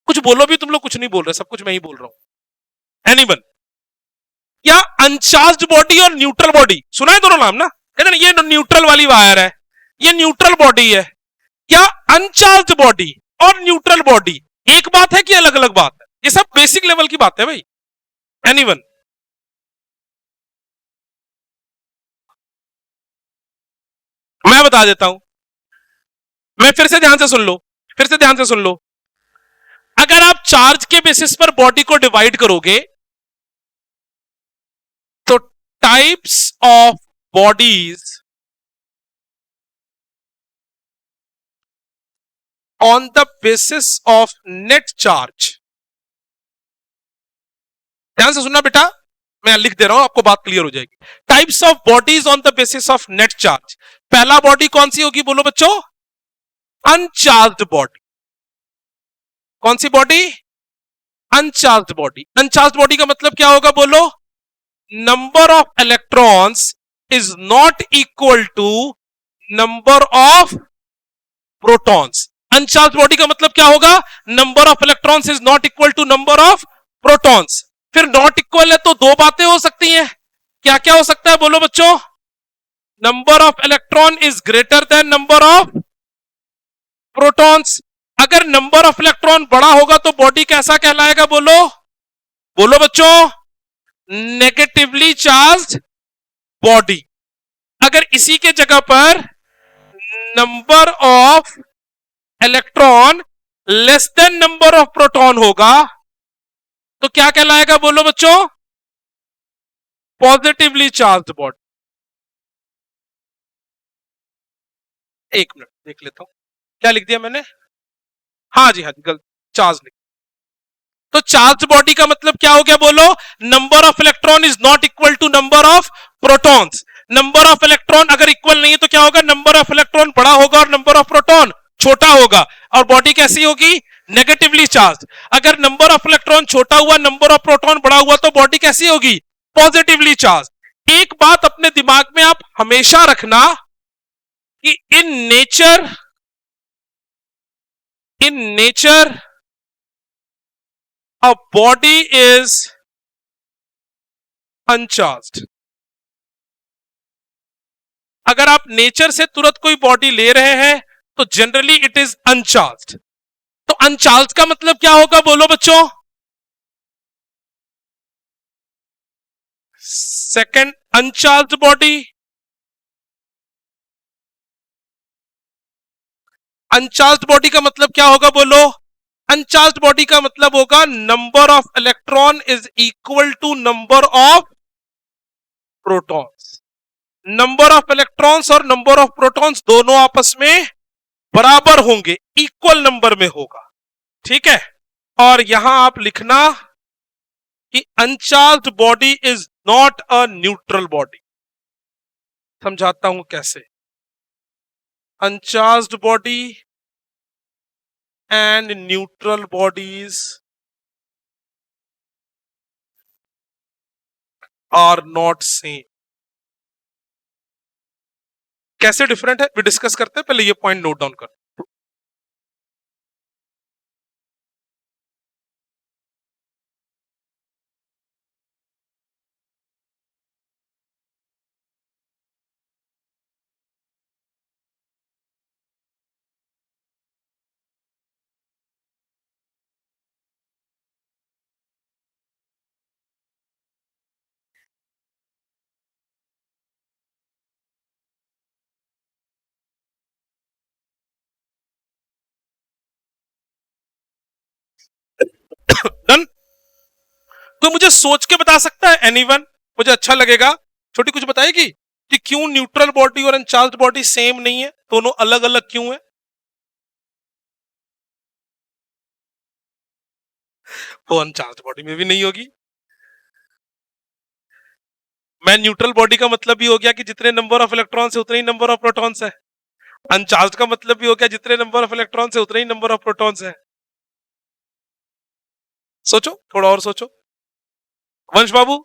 कुछ बोलो भी, तुम लोग कुछ नहीं बोल रहे, सब कुछ मैं ही बोल रहा हूं. एनीवन? क्या अनचार्ज बॉडी और न्यूट्रल बॉडी, सुना है दोनों नाम ना? कहते ना ये न्यूट्रल वाली वायर है, ये न्यूट्रल बॉडी है. क्या अनचार्ज बॉडी और न्यूट्रल बॉडी एक बात है कि अलग अलग बात है? ये सब बेसिक लेवल की बात है भाई. एनीवन? मैं बता देता हूं, मैं फिर से ध्यान से सुन लो, फिर से ध्यान से सुन लो. अगर आप चार्ज के बेसिस पर बॉडी को डिवाइड करोगे तो types of bodies on the basis of net charge. ध्यान से सुनना बेटा, मैं लिख दे रहा हूं, आपको बात क्लियर हो जाएगी. Types of bodies on the basis of net charge. पहला बॉडी कौन सी होगी बोलो बच्चों? Uncharged body. कौन सी body? Uncharged body. Uncharged body का मतलब क्या होगा बोलो? Number of electrons is not equal to number of protons. Uncharged body का मतलब क्या होगा? Number of electrons is not equal to number of protons. फिर नॉट इक्वल है तो 2 बातें हो सकती हैं. क्या क्या हो सकता है बोलो बच्चों? Number of electron is greater than number of protons. अगर नंबर ऑफ इलेक्ट्रॉन बड़ा होगा तो बॉडी कैसा कहलाएगा बोलो? बोलो बच्चों? Negatively charged body. अगर इसी के जगह पर number of electron less than number of proton होगा तो क्या कहलाएगा बोलो बच्चों? Positively charged body. एक मिनट देख लेता हूं, क्या लिख दिया मैंने? हाँ जी, हाँ जी, गलत, चार्ज लिख. तो चार्ज बॉडी का मतलब क्या हो गया बोलो? Number of electron is not equal to number of protons. Number of electron अगर इक्वल नहीं है तो क्या होगा? नंबर ऑफ इलेक्ट्रॉन बड़ा होगा और नंबर ऑफ प्रोटॉन छोटा होगा. और बॉडी कैसी होगी? Negatively charge. अगर नंबर ऑफ इलेक्ट्रॉन छोटा हुआ, नंबर ऑफ प्रोटॉन बड़ा हुआ तो बॉडी कैसी होगी? Positively charge. एक बात अपने दिमाग में आप हमेशा रखना कि in nature a body is uncharged. अगर आप नेचर से तुरंत कोई बॉडी ले रहे हैं तो जनरली इट इज अनचार्ज्ड. तो अनचार्ज का मतलब क्या होगा, बोलो बच्चों? Second uncharged body. Uncharge body का मतलब क्या होगा, बोलो? अनचार्ज बॉडी का मतलब होगा number of electron is equal to number of protons. Number of electrons और नंबर ऑफ प्रोटॉन्स दोनों आपस में बराबर होंगे, इक्वल नंबर में होगा, ठीक है। और यहां आप लिखना कि uncharged body is not a neutral body. समझाता हूं कैसे। Uncharged body and neutral bodies are not same. कैसे डिफरेंट है भी डिस्कस करते हैं, पहले ये पॉइंट नोट डाउन कर। डन। तो मुझे सोच के बता सकता है एनीवन, मुझे अच्छा लगेगा। छोटी कुछ बताएगी कि क्यों न्यूट्रल बॉडी और अनचार्ज बॉडी सेम नहीं है, दोनों अलग अलग क्यों है? वो अनचार्ज बॉडी में भी नहीं होगी। मैं न्यूट्रल बॉडी का मतलब भी हो गया कि जितने नंबर ऑफ इलेक्ट्रॉन्स है उतने ही नंबर ऑफ प्रोटॉन्स है। अनचार्ज का मतलब भी हो गया जितने नंबर ऑफ इलेक्ट्रॉन्स है उतने ही नंबर ऑफ प्रोटॉन्स है। सोचो, थोड़ा और सोचो। वंश बाबू,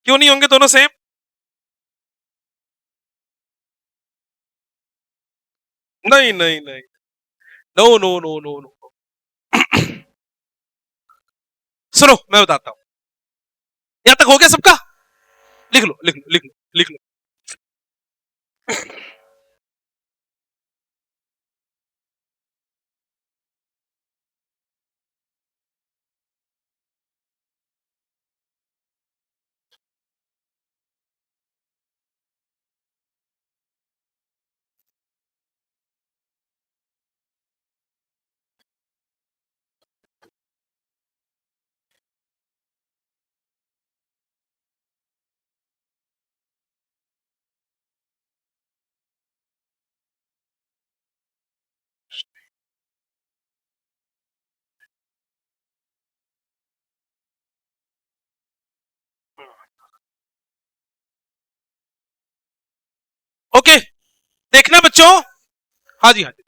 क्यों नहीं होंगे दोनों सेम? नहीं नहीं नहीं, no no no no no. सुनो मैं बताता हूं। यहां तक हो गया सबका? लिख लो लिख लो लिख लो लिख लो। ओके, देखना बच्चों। हाँ जी हाँ जी।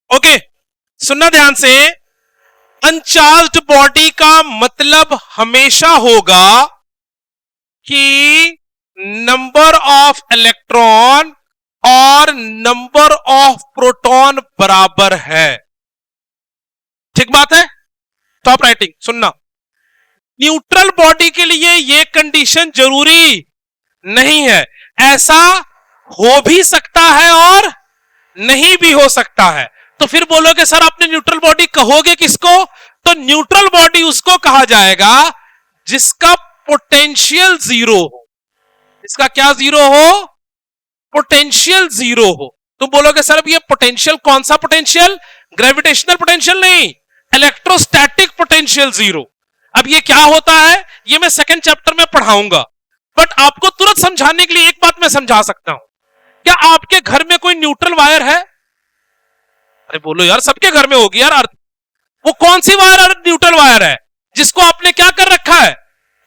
ओके, सुनना ध्यान से। अनचार्ज बॉडी का मतलब हमेशा होगा कि नंबर ऑफ इलेक्ट्रॉन और नंबर ऑफ प्रोटॉन बराबर है। ठीक बात है? टॉप राइटिंग सुनना। न्यूट्रल बॉडी के लिए यह कंडीशन जरूरी नहीं है। ऐसा हो भी सकता है और नहीं भी हो सकता है। तो फिर बोलोगे सर आपने न्यूट्रल बॉडी कहोगे किसको? तो न्यूट्रल बॉडी उसको कहा जाएगा जिसका पोटेंशियल जीरो हो। इसका क्या जीरो हो? पोटेंशियल जीरो हो। तुम बोलोगे सर अब ये पोटेंशियल कौन सा पोटेंशियल? ग्रेविटेशनल पोटेंशियल नहीं, इलेक्ट्रोस्टैटिक पोटेंशियल जीरो। अब ये क्या होता है ये मैं सेकंड चैप्टर में पढ़ाऊंगा, बट आपको तुरंत समझाने के लिए एक बात मैं समझा सकता हूं। क्या आपके घर में कोई न्यूट्रल वायर है? अरे बोलो यार, सबके घर में होगी यार अर्थ। वो कौन सी वायर न्यूट्रल वायर है? जिसको आपने क्या कर रखा है?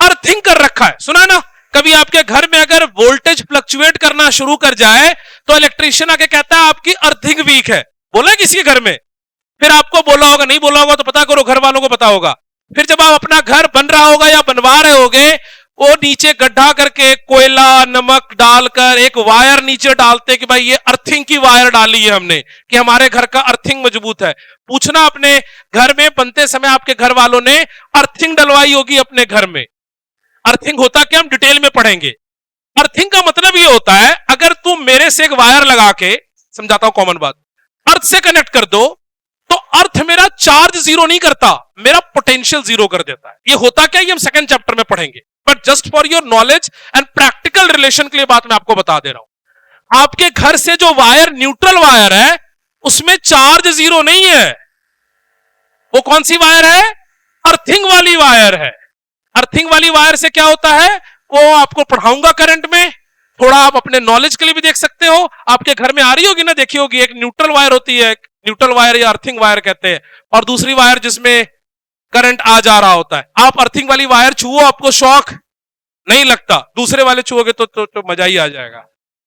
अर्थिंग कर रखा है। सुना ना, कभी आपके घर में अगर वोल्टेज फ्लक्चुएट करना शुरू कर जाए तो इलेक्ट्रिशियन आके कहता है आपकी अर्थिंग वीक है। बोला किसी के घर में? फिर आपको बोला होगा, नहीं बोला होगा तो पता करो, घर वालों को पता होगा। फिर जब आप अपना घर बन रहा होगा या बनवा रहे होगे, वो नीचे गड्ढा करके कोयला नमक डालकर एक वायर नीचे डालते कि भाई ये अर्थिंग की वायर डाली है हमने कि हमारे घर का अर्थिंग मजबूत है। पूछना अपने घर में बनते समय आपके घर वालों ने अर्थिंग डलवाई होगी अपने घर में। अर्थिंग होता क्या हम डिटेल में पढ़ेंगे। अर्थिंग का मतलब ये होता है अगर तुम मेरे से एक वायर लगा के, समझाता हूं कॉमन बात, अर्थ से कनेक्ट कर दो तो अर्थ मेरा चार्ज जीरो नहीं करता, मेरा पोटेंशियल जीरो कर देता है। ये होता क्या ये हम सेकंड चैप्टर में पढ़ेंगे, but just for your knowledge and practical relation के लिए बात मैं आपको बता दे रहा हूं। आपके घर से जो वायर न्यूट्रल वायर है उसमें चार्ज जीरो नहीं है। वो कौन सी वायर है? अर्थिंग वाली वायर है। अर्थिंग वाली वायर से क्या होता है वो आपको पढ़ाऊंगा करंट में, थोड़ा आप अपने नॉलेज के लिए भी देख सकते हो। आपके घर में आ रही होगी ना, देखी होगी, एक न्यूट्रल वायर होती है, न्यूट्रल वायर या अर्थिंग वायर कहते हैं, और दूसरी वायर जिसमें करंट आ जा रहा होता है। आप अर्थिंग वाली वायर छुओ आपको शॉक नहीं लगता, दूसरे वाले छुओगे तो मजा ही आ जाएगा,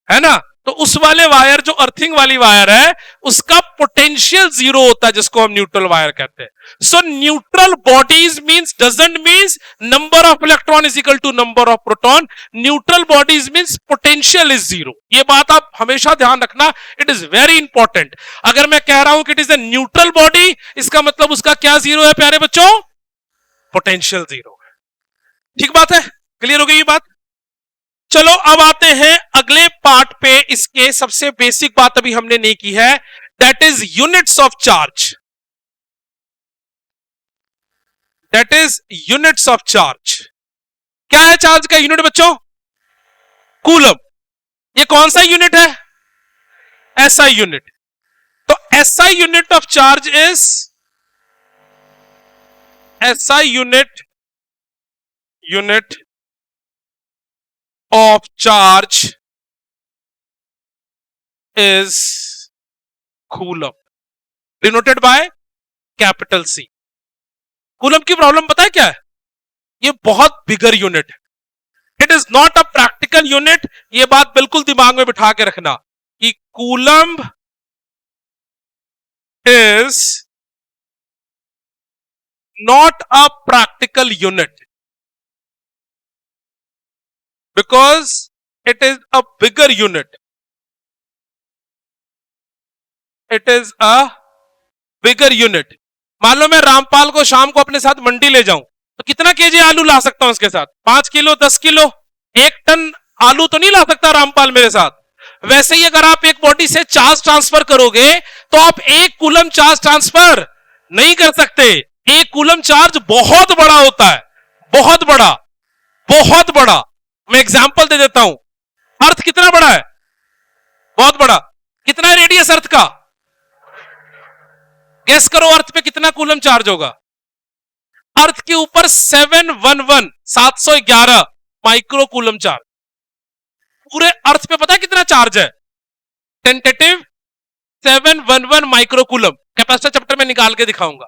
है ना। तो उस वाले वायर जो अर्थिंग वाली वायर है उसका पोटेंशियल जीरो होता है जिसको हम न्यूट्रल वायर कहते हैं। So neutral bodies means doesn't means number of electron is equal to number of proton. Neutral bodies means potential is zero. ये बात आप हमेशा ध्यान रखना, इट इज वेरी इंपॉर्टेंट। अगर मैं कह रहा हूं कि it is a neutral body, इसका मतलब उसका क्या जीरो है प्यारे बच्चों? पोटेंशियल जीरो है। ठीक बात है, क्लियर हो गई ये बात। चलो अब आते हैं अगले पार्ट पे। इसके सबसे बेसिक बात अभी हमने नहीं की है, that is units of charge. That is units of charge. क्या है चार्ज का यूनिट बच्चों? कूलम। ये कौन सा यूनिट है? SI unit. तो SI unit of charge is, SI unit of charge is coulomb, denoted by capital C। Coulomb की प्रॉब्लम पता है क्या है? ये बहुत बिगर यूनिट है, it is not a practical unit. ये बात बिल्कुल दिमाग में बिठा के रखना कि coulomb is not a practical unit because it is a bigger unit, it is a bigger unit। मान लो मैं रामपाल को शाम को अपने साथ मंडी ले जाऊं तो कितना केजी आलू ला सकता हूं उसके साथ? 5 किलो, 10 किलो, 1 टन आलू तो नहीं ला सकता रामपाल मेरे साथ। वैसे ही अगर आप एक बॉडी से चार्ज ट्रांसफर करोगे तो आप 1 कूलम चार्ज ट्रांसफर नहीं कर सकते। 1 कूलम चार्ज बहुत बड़ा होता है, बहुत बड़ा, बहुत बड़ा। मैं एग्जांपल दे देता हूं, अर्थ कितना बड़ा है? बहुत बड़ा। कितना है रेडियस अर्थ का? गेस करो अर्थ पे कितना कूलम चार्ज होगा? अर्थ के ऊपर 711 माइक्रो कूलम चार्ज। पूरे अर्थ पे पता है कितना चार्ज है? Tentative 711 micro coulomb. Capacitor chapter में निकाल के दिखाऊंगा।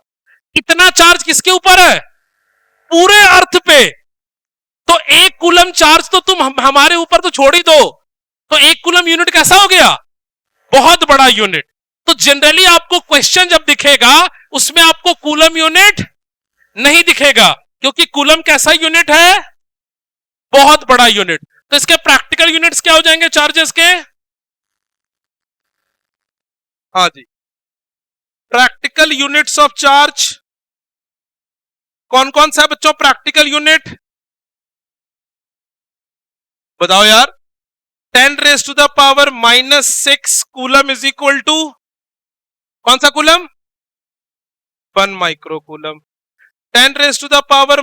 इतना चार्ज किसके ऊपर है? पूरे अर्थ पे। तो 1 कूलम चार्ज तो तुम हमारे ऊपर तो छोड़ ही दो, तो 1 कूलम यूनिट कैसा हो गया? बहुत बड़ा यूनिट। तो जनरली आपको क्वेश्चन जब दिखेगा उसमें आपको कूलम यूनिट नहीं दिखेगा, क्योंकि कूलम कैसा यूनिट है? बहुत बड़ा यूनिट। तो इसके प्रैक्टिकल यूनिट्स क्या हो जाएंगे चार्जेस के? हाँ जी, प्रैक्टिकल यूनिट्स ऑफ चार्ज कौन कौन सा है बच्चों? प्रैक्टिकल यूनिट बताओ यार। 10⁻⁻⁻6 कूलम इज इक्वल टू कौन सा कूलम? 1 micro coulomb. 10⁻⁻12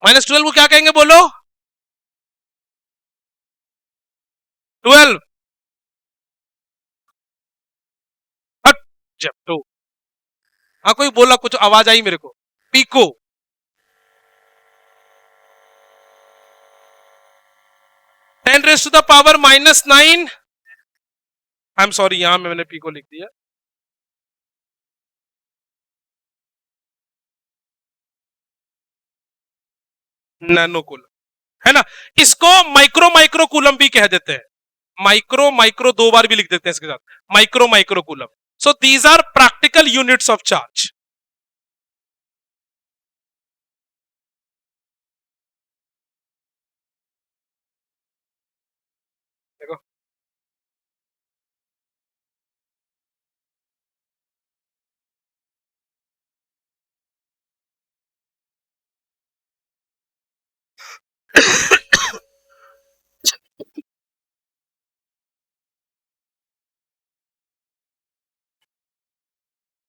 -12 को क्या कहेंगे बोलो? 12 जब तो हाँ कोई बोला, कुछ आवाज आई मेरे को। पीको। 10⁻⁻9। आई एम सॉरी, यहां में मैंने पीको लिख दिया। नैनो कूलम, है ना। इसको माइक्रो माइक्रो कूलम भी कह देते हैं। माइक्रो माइक्रो 2 बार भी लिख देते हैं इसके साथ, micro micro coulomb. So these are practical units of charge.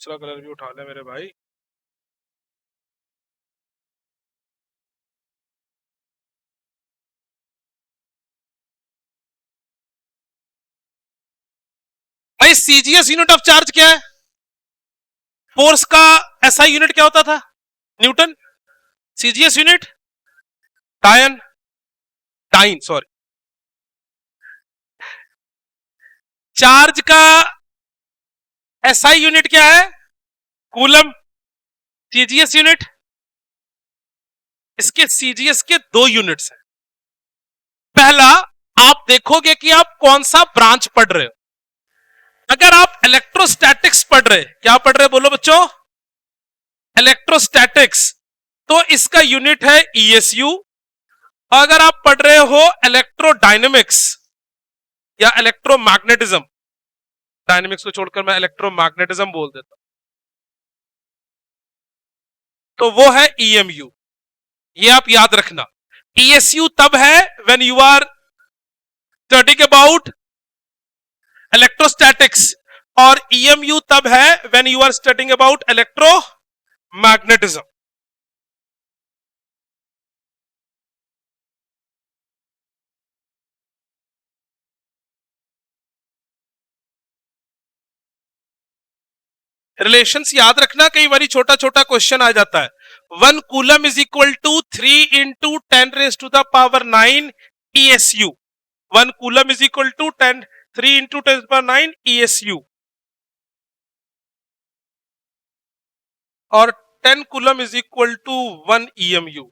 दूसरा कलर भी उठा ले मेरे भाई। भाई सीजीएस यूनिट ऑफ चार्ज क्या है? फोर्स का एसआई यूनिट क्या होता था? न्यूटन। सीजीएस यूनिट डायन डाइन सॉरी। चार्ज का एसआई यूनिट क्या है? कूलम। सीजीएस यूनिट, इसके सीजीएस के दो यूनिट्स हैं। पहला, आप देखोगे कि आप कौन सा ब्रांच पढ़ रहे हो। अगर आप इलेक्ट्रोस्टैटिक्स पढ़ रहे, क्या पढ़ रहे बोलो बच्चों? इलेक्ट्रोस्टैटिक्स, तो इसका यूनिट है ईएसयू। अगर आप पढ़ रहे हो इलेक्ट्रोडायनेमिक्स या इलेक्ट्रोमैग्नेटिज्म, डायनेमिक्स को छोड़कर मैं इलेक्ट्रोमैग्नेटिज्म बोल देता हूं, तो वो है ईएमयू। ये आप याद रखना। ईएसयू तब है when you are studying about electrostatics, और ईएमयू तब है when you are studying about electromagnetism. Relations याद रखना, कई बार छोटा छोटा क्वेश्चन आ जाता है। 1 coulomb is equal to 3 into 10⁻⁹ ESU। 1 coulomb is equal to 3 into 10⁻⁹ ESU, और 10 coulomb is equal to 1 EMU।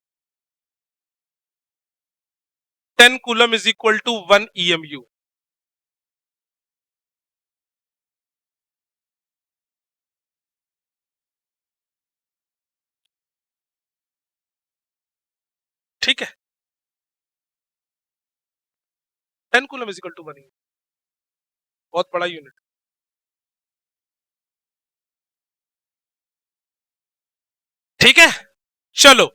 10 coulomb is equal to 1 EMU। ठीक है, 10 coulomb is equal to 1 EMU, बहुत बड़ा यूनिट। ठीक है, चलो,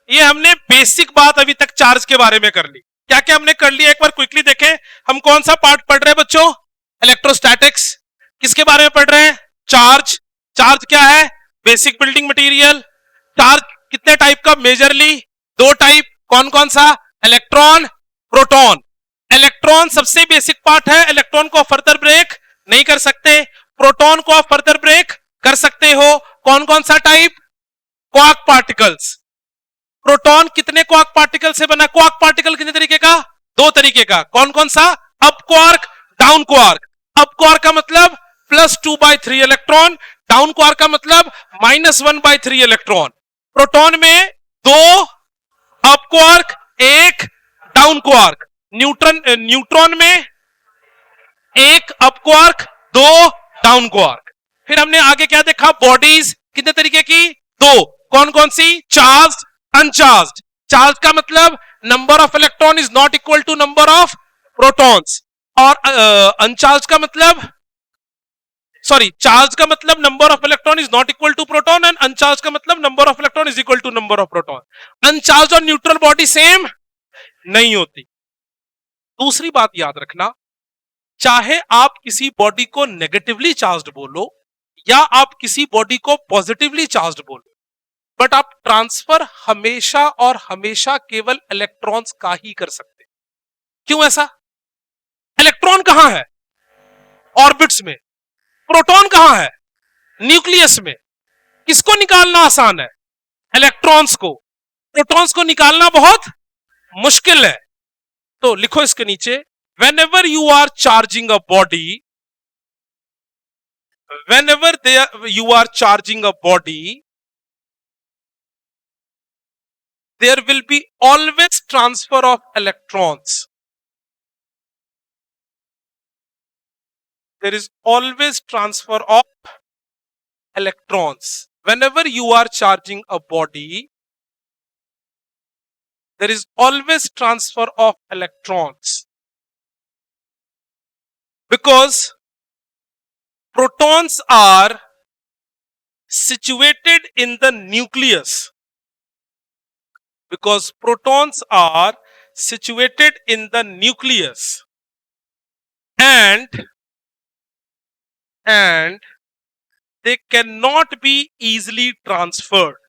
ये हमने बेसिक बात अभी तक चार्ज के बारे में कर ली। क्या क्या हमने कर लिया, एक बार क्विकली देखें। हम कौन सा पार्ट पढ़ रहे हैं बच्चों? इलेक्ट्रोस्टैटिक्स। किसके बारे में पढ़ रहे हैं? चार्ज। चार्ज क्या है? Basic building material. चार्ज कितने टाइप का? मेजरली दो टाइप। कौन कौन सा? Electron, proton. इलेक्ट्रॉन सबसे बेसिक पार्ट है, इलेक्ट्रॉन को फर्दर ब्रेक नहीं कर सकते। प्रोटॉन को आप फर्दर ब्रेक कर सकते हो। कौन कौन सा टाइप? Quark particles. प्रोटॉन कितने क्वार्क पार्टिकल से बना? क्वार्क पार्टिकल कितने तरीके का? दो तरीके का। कौन कौन सा? Up quark, down quark. Up quark का मतलब +2/3 इलेक्ट्रॉन, डाउन क्वार्क का मतलब -1/3 इलेक्ट्रॉन। प्रोटॉन में दो अप क्वार्क, एक डाउन क्वार्क। न्यूट्रॉन में एक अप क्वार्क, दो डाउन क्वार्क। फिर हमने आगे क्या देखा? बॉडीज कितने तरीके की? दो। कौन कौन सी? चार्ज, अनचार्ज। चार्ज का मतलब number of electron is not equal to number of protons, और अनचार्ज का मतलब, सॉरी, चार्ज का मतलब number of electron is not equal to proton, and uncharged का मतलब number of electron is equal to number of proton. Uncharged और neutral body same नहीं होती। दूसरी बात याद रखना, चाहे आप किसी बॉडी को नेगेटिवली चार्ज्ड बोलो या आप किसी बॉडी को पॉजिटिवली चार्ज्ड बोलो, बट आप ट्रांसफर हमेशा और हमेशा केवल इलेक्ट्रॉन्स का ही कर सकते। क्यों ऐसा? इलेक्ट्रॉन कहां है? ऑर्बिट्स में। प्रोटॉन कहां है? न्यूक्लियस में। किसको निकालना आसान है? इलेक्ट्रॉन्स को। प्रोटॉन्स को निकालना बहुत मुश्किल है। तो लिखो इसके नीचे, whenever you are charging a body, whenever you are charging a body, there will be always transfer of electrons. There is always transfer of electrons. Whenever you are charging a body, there is always transfer of electrons, because protons are situated in the nucleus, because protons are situated in the nucleus and they cannot be easily transferred.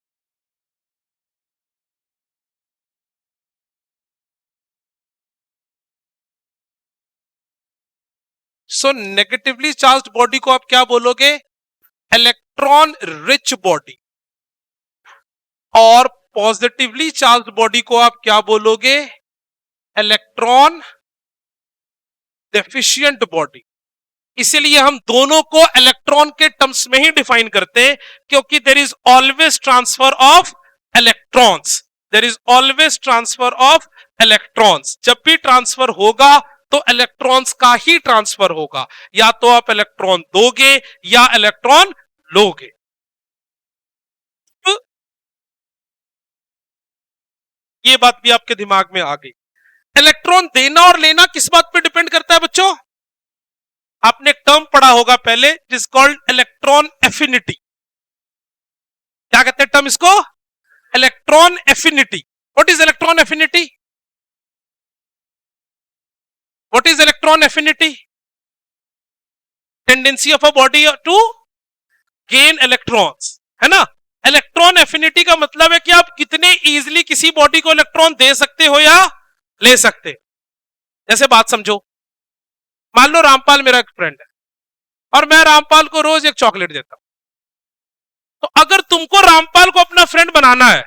So negatively charged body को आप क्या बोलोगे? Electron rich body. और positively charge body को आप क्या बोलोगे? Electron deficient body. इसीलिए हम दोनों को इलेक्ट्रॉन के टर्म्स में ही डिफाइन करते हैं, क्योंकि there is always transfer of electrons. There is always transfer of electrons. जब भी ट्रांसफर होगा तो इलेक्ट्रॉन्स का ही ट्रांसफर होगा. या तो आप इलेक्ट्रॉन दोगे या इलेक्ट्रॉन लोगे. तो ये बात भी आपके दिमाग में आ गई. इलेक्ट्रॉन देना और लेना किस बात पे डिपेंड करता है बच्चों? आपने एक टर्म पढ़ा होगा पहले, इज कॉल्ड इलेक्ट्रॉन एफिनिटी. क्या कहते हैं टर्म इसको? Electron affinity. What is electron affinity? What is electron affinity? Tendency of a body to gain electrons, है ना. इलेक्ट्रॉन एफिनिटी का मतलब है कि आप कितने इजीली किसी बॉडी को इलेक्ट्रॉन दे सकते हो या ले सकते. जैसे बात समझो, मान लो रामपाल मेरा एक फ्रेंड है और मैं रामपाल को रोज एक चॉकलेट देता हूं. तो अगर तुमको रामपाल को अपना फ्रेंड बनाना है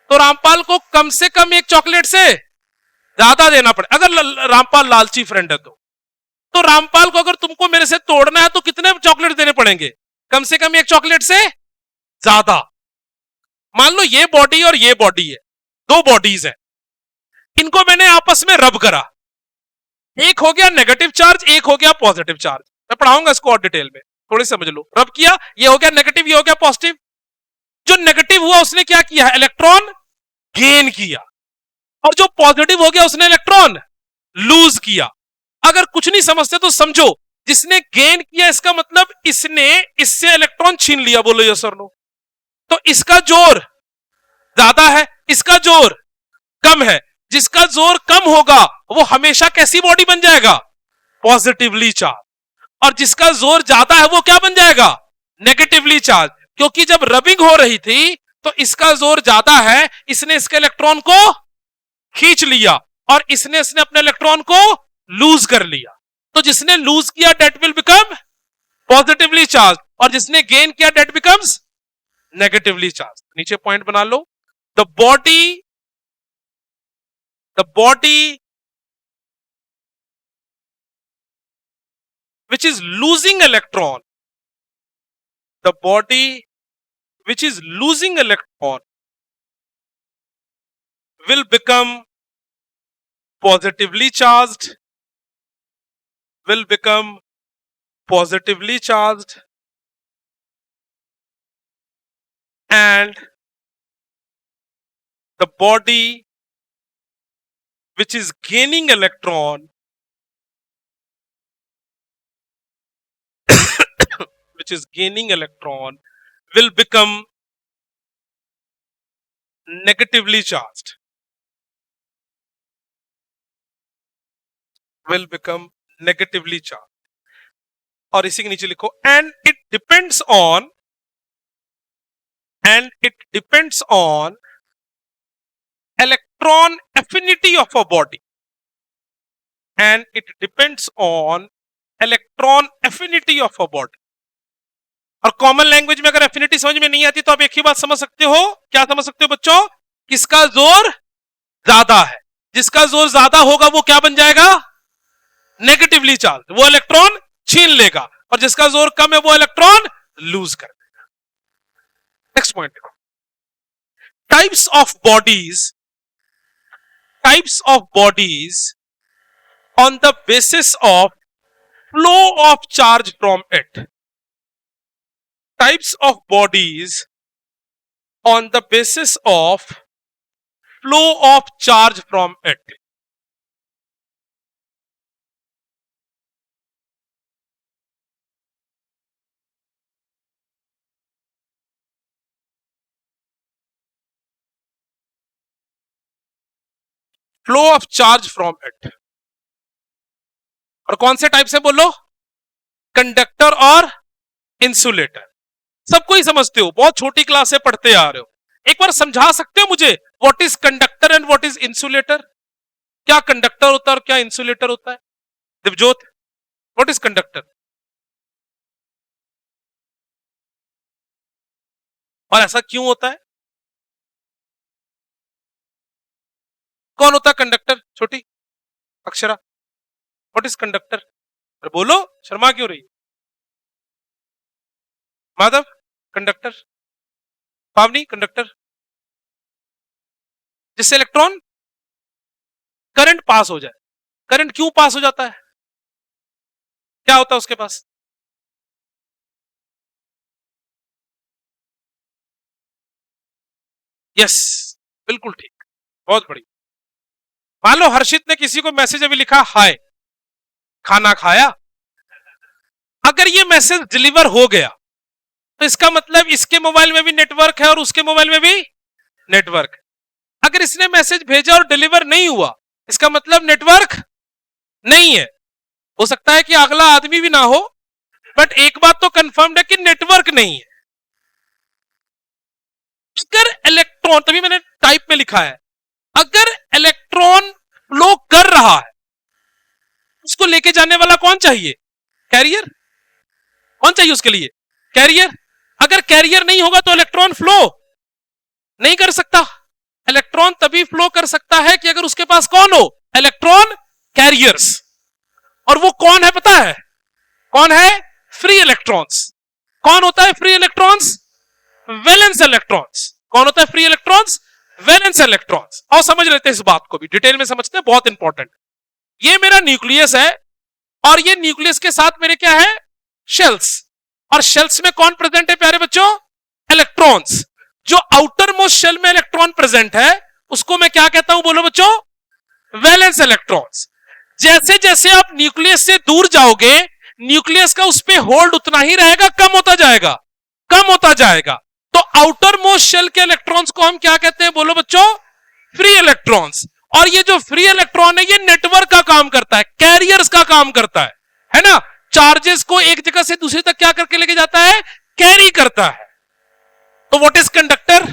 तो रामपाल को कम से कम एक चॉकलेट से ज्यादा देना पड़े. अगर रामपाल लालची फ्रेंड है तो रामपाल को अगर तुमको मेरे से तोड़ना है तो कितने चॉकलेट देने पड़ेंगे? कम से कम एक चॉकलेट से ज्यादा. मान लो ये बॉडी और ये बॉडी है, दो बॉडीज है. इनको मैंने आपस में रब करा. एक हो गया नेगेटिव चार्ज, एक हो गया पॉजिटिव चार्ज. मैं पढ़ाऊंगा इसको और डिटेल में, थोड़ी समझ लो. रब किया, ये हो गया नेगेटिव, ये हो गया पॉजिटिव. जो नेगेटिव हुआ उसने क्या किया? इलेक्ट्रॉन गेन किया. और जो पॉजिटिव हो गया उसने इलेक्ट्रॉन लूज किया. अगर कुछ नहीं समझते तो समझो, जिसने गेन किया इसका मतलब इसने इससे इलेक्ट्रॉन छीन लिया. बोलो यस और नो. तो इसका जोर ज्यादा है, इसका जोर कम है. जिसका जोर कम होगा वो हमेशा कैसी बॉडी बन जाएगा? Positively charge. और जिसका जोर ज्यादा है वो क्या बन जाएगा? Negatively charge. क्योंकि जब रबिंग हो रही थी तो इसका जोर ज्यादा है, इसने इसके इलेक्ट्रॉन को खींच लिया और इसने अपने इलेक्ट्रॉन को लूज कर लिया. तो जिसने लूज किया that will become positively charge, और जिसने गेन किया डेट बिकम्स नेगेटिवली चार्ज. नीचे पॉइंट बना लो. The body which is losing electron, the body which is losing electron will become positively charged, will become positively charged, and the body which is gaining electron which is gaining electron will become negatively charged, will become negatively charged. और इसी के नीचे लिखो and it depends on electron affinity of a body, and it depends on electron affinity of a body. और common language में अगर affinity समझ में नहीं आती तो आप एक ही बात समझ सकते हो. क्या समझ सकते हो बच्चों? किसका जोर ज्यादा है. जिसका जोर ज्यादा होगा वो क्या बन जाएगा? Negatively charge. वो इलेक्ट्रॉन छीन लेगा. और जिसका जोर कम है वो इलेक्ट्रॉन लूज कर देगा. नेक्स्ट पॉइंट देखो. Types of bodies on the basis of flow of charge from it. Types of bodies on the basis of flow of charge from it. Flow of charge from it. और कौन से type से बोलो? Conductor और insulator. सबको ही समझते हो, बहुत छोटी क्लास से पढ़ते आ रहे हो। एक बार समझा सकते हो मुझे what is conductor and what is insulator? क्या कंडक्टर होता है और क्या इंसुलेटर होता है? दिवजोत, व्हाट इज कंडक्टर और ऐसा क्यों होता है? कौन होता है कंडक्टर? छोटी अक्षरा, व्हाट इज कंडक्टर? अरे बोलो, शर्मा क्यों रही? माधव, कंडक्टर। पावनी, कंडक्टर। जिससे इलेक्ट्रॉन करंट पास हो जाए। करंट क्यों पास हो जाता है? क्या होता है उसके पास? यस, बिल्कुल ठीक, बहुत बढ़िया। मान लो हर्षित ने किसी को मैसेज अभी लिखा, हाय, खाना खाया। अगर ये मैसेज डिलीवर हो गया तो इसका मतलब इसके मोबाइल में भी नेटवर्क है और उसके मोबाइल में भी नेटवर्क है। अगर इसने मैसेज भेजा और डिलीवर नहीं हुआ, इसका मतलब नेटवर्क नहीं है। हो सकता है कि अगला आदमी भी ना हो, बट एक बात तो कंफर्म्ड है कि नेटवर्क नहीं है। अगर इलेक्ट्रॉन, तभी मैंने टाइप में लिखा है, अगर इलेक्ट्रॉन फ्लो कर रहा है, उसको लेके जाने वाला कौन चाहिए? कैरियर। कौन चाहिए उसके लिए? कैरियर। अगर कैरियर नहीं होगा तो इलेक्ट्रॉन फ्लो नहीं कर सकता। इलेक्ट्रॉन तभी फ्लो कर सकता है कि अगर उसके पास कौन हो? Electron carriers. और वो कौन है पता है? कौन है? Free electrons. कौन होता है फ्री इलेक्ट्रॉन्स? Valence electrons. कौन होता है फ्री इलेक्ट्रॉन्स? Valence electrons. और समझ लेते हैं इस बात को भी, डिटेल में समझते हैं, बहुत इंपॉर्टेंट। ये मेरा न्यूक्लियस है और ये न्यूक्लियस के साथ मेरे क्या है? शेल्स। और शेल्स में कौन प्रेजेंट है प्यारे बच्चों? इलेक्ट्रॉन्स। जो आउटर मोस्ट शेल में इलेक्ट्रॉन प्रेजेंट है उसको मैं क्या कहता हूं, बोलो बच्चों? Valence electrons. जैसे जैसे आप न्यूक्लियस से दूर जाओगे, न्यूक्लियस का उस पर होल्ड उतना ही रहेगा, कम होता जाएगा, कम होता जाएगा। तो आउटर मोस्ट शेल के इलेक्ट्रॉन्स को हम क्या कहते हैं, बोलो बच्चों? Free electrons. और ये जो फ्री इलेक्ट्रॉन है ये नेटवर्क का काम करता है, कैरियर्स का काम करता है ना? चार्जेस को एक जगह से दूसरी तक क्या करके लेके जाता है? कैरी करता है। तो व्हाट इज कंडक्टर?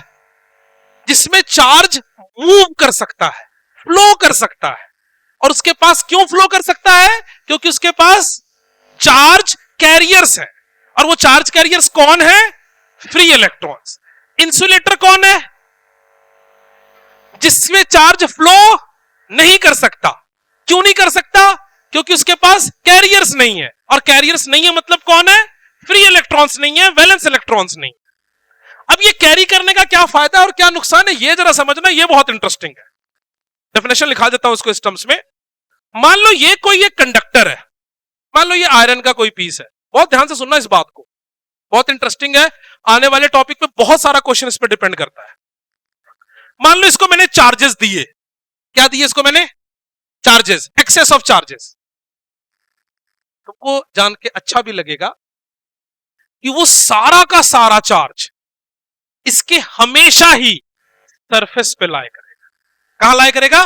जिसमें चार्ज मूव कर सकता है, फ्लो कर सकता है। और उसके पास क्यों फ्लो कर सकता है? क्योंकि उसके पास चार्ज कैरियर्स है। और वो चार्ज कैरियर्स कौन है? Free electrons. इंसुलेटर कौन है? जिसमें चार्ज फ्लो नहीं कर सकता। क्यों नहीं कर सकता? क्योंकि उसके पास कैरियर्स नहीं है। और कैरियर्स नहीं है मतलब कौन है? फ्री इलेक्ट्रॉन्स नहीं है, वैलेंस इलेक्ट्रॉन्स नहीं। अब ये कैरी करने का क्या फायदा और क्या नुकसान है, ये जरा समझना, ये बहुत इंटरेस्टिंग है। डेफिनेशन लिखा देता हूं इसको इस टर्म्स में। मान लो ये कोई एक कंडक्टर है, मान लो ये आयरन का कोई पीस है। बहुत ध्यान से सुनना इस बात को, बहुत इंटरेस्टिंग है। आने वाले टॉपिक पे बहुत सारा क्वेश्चन इस पर डिपेंड करता है। मान लो इसको मैंने चार्जेस दिए। क्या दिए इसको मैंने? Charges, excess of charges. तुमको जान के अच्छा भी लगेगा कि वो सारा का सारा चार्ज इसके हमेशा ही सरफेस पे लाया करेगा। कहां लाया करेगा?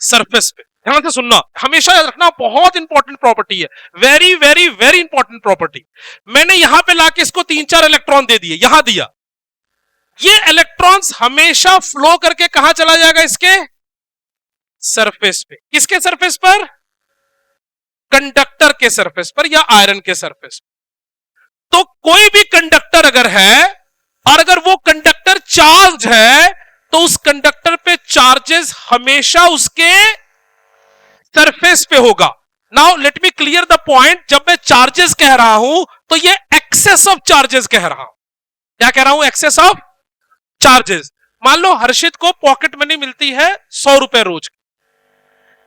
सरफेस पे। ध्यान से सुनना, हमेशा याद रखना, बहुत इंपॉर्टेंट प्रॉपर्टी है, very very very important property. मैंने यहां पे लाके इसको 3-4 इलेक्ट्रॉन दे दिए, यहां दिया। ये इलेक्ट्रॉन्स हमेशा फ्लो करके कहां चला जाएगा? इसके सरफेस पे। किसके सरफेस पर? कंडक्टर के सरफेस पर या आयरन के सरफेस पर। तो कोई भी कंडक्टर अगर है और अगर वो कंडक्टर चार्ज है तो उस कंडक्टर पे चार्जेस हमेशा उसके सरफेस पे होगा। Now let me clear the point. जब मैं चार्जेस कह रहा हूं तो ये एक्सेस ऑफ चार्जेस कह रहा हूं। क्या कह रहा हूं? Excess of charges. मान लो हर्षित को पॉकेट मनी मिलती है 100 रुपए रोज,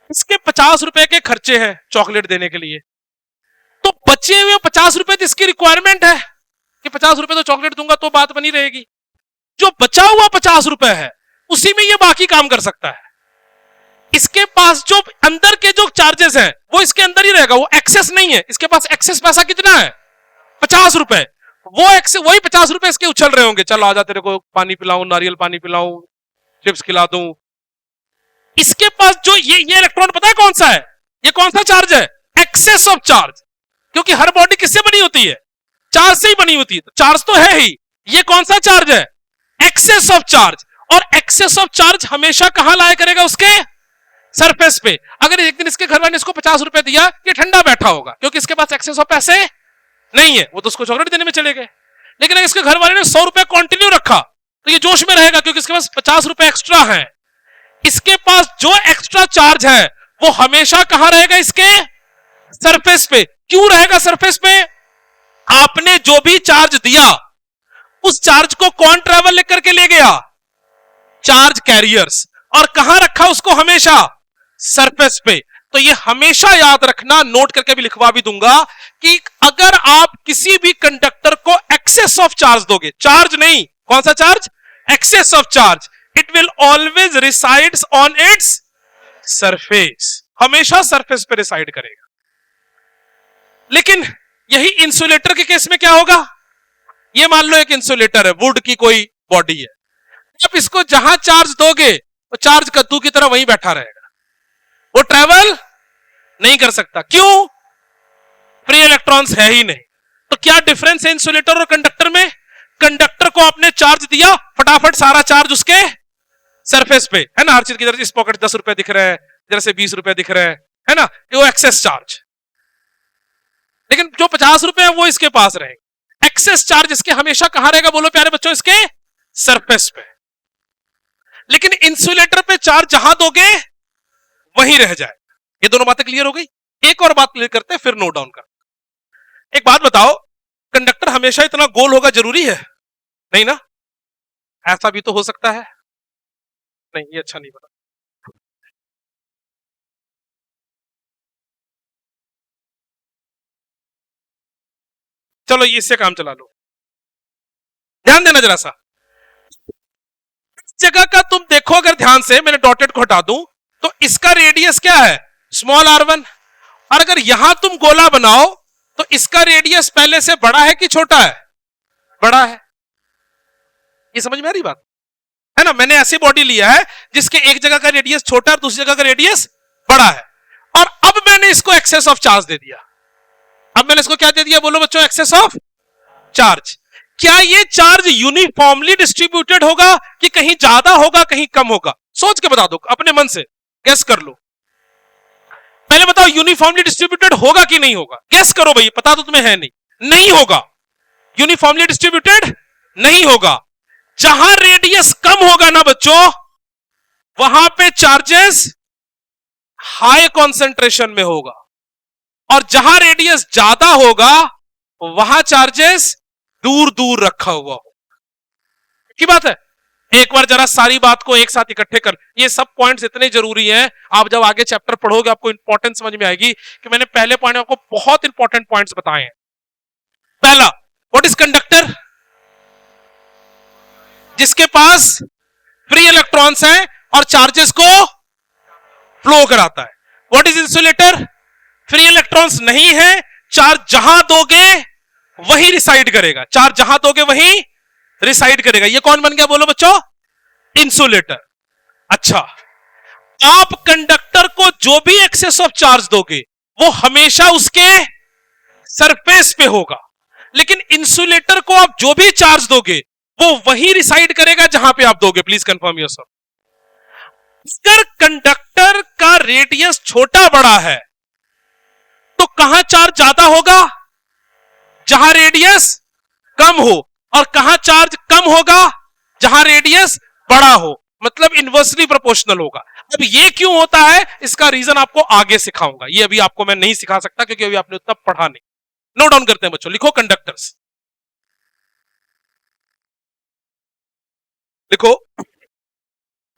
इसके 50 रुपए के खर्चे हैं चॉकलेट देने के लिए। तो बचे हुए 50 रुपए इसकी रिक्वायरमेंट है कि 50 रुपए तो चॉकलेट दूंगा तो बात बनी रहेगी। जो बचा हुआ 50 रुपए है उसी में ये बाकी काम कर सकता है। इसके पास जो अंदर के जो चार्जेस हैं वो इसके अंदर ही रहेगा, वो एक्सेस नहीं है। इसके पास एक्सेस पैसा कितना है? 50 रुपए। वो एक्सेस, वही 50 रुपए इसके उछल रहे होंगे, चल आजा तेरे को पानी पिलाऊं, नारियल पानी पिलाऊं, चिप्स खिला दूं। इसके पास जो ये इलेक्ट्रॉन पता है कौन सा है? ये कौन सा चार्ज है? Excess of charge. क्योंकि हर बॉडी किससे बनी होती है? चार्ज से ही बनी होती है। तो चार्ज तो है ही। ये कौन सा चार्ज है? Excess of charge. और एक्सेस ऑफ चार्ज हमेशा कहां लाया करेगा? उसके सरफेस पे। अगर एक दिन इसके घर वाले ने इसको 50 रुपए दिया, ये ठंडा बैठा होगा क्योंकि इसके पास एक्सेस ऑफ पैसे नहीं है, वो तो उसको चॉकलेट देने में चले गए। लेकिन अगर इसके घर वाले ने 100 रुपए कंटिन्यू रखा तो ये जोश में रहेगा क्योंकि इसके पास 50 रुपए एक्स्ट्रा है। इसके पास जो एक्स्ट्रा चार्ज है वो हमेशा कहां रहेगा? इसके सरफेस पे। क्यों रहेगा सरफेस पे? आपने जो भी चार्ज दिया उस चार्ज को कौन ट्रेवल लेकर के ले गया? Charge carriers. और कहां रखा उसको? हमेशा सरफेस पे। तो ये हमेशा याद रखना, नोट करके भी लिखवा भी दूंगा कि अगर आप किसी भी कंडक्टर को एक्सेस ऑफ चार्ज दोगे, चार्ज नहीं, कौन सा charge? Excess of charge, it will always resides on its surface. हमेशा सरफेस पे रिसाइड करेगा। लेकिन यही इंसुलेटर के केस में क्या होगा? ये मान लो एक इंसुलेटर है, वुड की कोई बॉडी है। आप इसको जहां चार्ज दोगे वो चार्ज कद्दू की तरह वहीं बैठा रहेगा, वो ट्रेवल नहीं कर सकता। क्यों? फ्री इलेक्ट्रॉन्स है ही नहीं। तो क्या डिफरेंस है इंसुलेटर और कंडक्टर में? कंडक्टर को आपने चार्ज दिया, फटाफट सारा चार्ज उसके सरफेस पे है ना। हर चीज की तरह इस पॉकेट 10 रुपए दिख रहे हैं, इधर से 20 रुपए दिख रहे हैं, है ना, वो एक्सेस चार्ज। लेकिन जो 50 रुपए है वो इसके पास रहेंगे। एक्सेस चार्ज इसके हमेशा कहां रहेगा? बोलो प्यारे बच्चों, इसके सरफेस पे। लेकिन इंसुलेटर पे चार्ज जहां दोगे वहीं रह जाएगा। ये दोनों बातें क्लियर हो गई। एक और बात क्लियर करते हैं फिर नोट डाउन कर। एक बात बताओ, कंडक्टर हमेशा इतना गोल होगा जरूरी है? नहीं ना, ऐसा भी तो हो सकता है। नहीं, ये अच्छा नहीं बना। चलो इससे काम चला लो, ध्यान देना जरा सा। इस जगह का तुम देखो अगर ध्यान से, मैंने डॉटेड को हटा दूं तो इसका रेडियस क्या है? Small r1। और अगर यहां तुम गोला बनाओ तो इसका रेडियस पहले से बड़ा है कि छोटा है? बड़ा है। ये समझ में आ रही बात है ना? मैंने ऐसी बॉडी लिया है जिसके एक जगह का रेडियस छोटा है, दूसरी जगह का रेडियस बड़ा है, और अब मैंने इसको एक्सेस ऑफ चार्ज दे दिया। अब मैंने इसको क्या दे दिया? बोलो बच्चों, एक्सेस ऑफ चार्ज। क्या ये चार्ज यूनिफॉर्मली डिस्ट्रीब्यूटेड होगा कि कहीं ज्यादा होगा कहीं कम होगा? सोच के बता दो, अपने मन से गैस कर लो। पहले बताओ, यूनिफॉर्मली डिस्ट्रीब्यूटेड होगा कि नहीं होगा? गैस करो भाई, पता तो तुम्हें है नहीं। नहीं होगा, यूनिफॉर्मली डिस्ट्रीब्यूटेड नहीं होगा। जहां रेडियस कम होगा ना बच्चों, वहां पे चार्जेस हाई कॉन्सेंट्रेशन में होगा, और जहां रेडियस ज्यादा होगा वहां चार्जेस दूर दूर रखा हुआ हो। की बात है। एक बार जरा सारी बात को एक साथ इकट्ठे कर, ये सब पॉइंट्स इतने जरूरी हैं, आप जब आगे चैप्टर पढ़ोगे आपको इंपॉर्टेंस समझ में आएगी कि मैंने पहले पॉइंट में आपको बहुत इंपॉर्टेंट पॉइंट्स बताए हैं। पहला, व्हाट इज कंडक्टर? जिसके पास फ्री इलेक्ट्रॉन्स हैं और चार्जेस को फ्लो कराता है। What is insulator? Free electrons नहीं है, चार्ज जहां दोगे वही रिसाइड करेगा, चार्ज जहां दोगे वही रिसाइड करेगा। ये कौन बन गया? बोलो बच्चों, इंसुलेटर। अच्छा, आप कंडक्टर को जो भी एक्सेस ऑफ चार्ज दोगे वो हमेशा उसके सरफेस पे होगा, लेकिन इंसुलेटर को आप जो भी चार्ज दोगे वो वही रिसाइड करेगा जहां पे आप दोगे। Please confirm yourself. अगर कंडक्टर का रेडियस छोटा बड़ा है तो कहां चार्ज ज्यादा होगा? जहां रेडियस कम हो। और कहां चार्ज कम होगा? जहां रेडियस बड़ा हो। मतलब इनवर्सली प्रोपोर्शनल होगा। अब ये क्यों होता है, इसका रीजन आपको आगे सिखाऊंगा। ये अभी आपको मैं नहीं सिखा सकता क्योंकि अभी आपने उतना पढ़ा नहीं। नोट डाउन करते हैं बच्चों, लिखो कंडक्टर्स, लिखो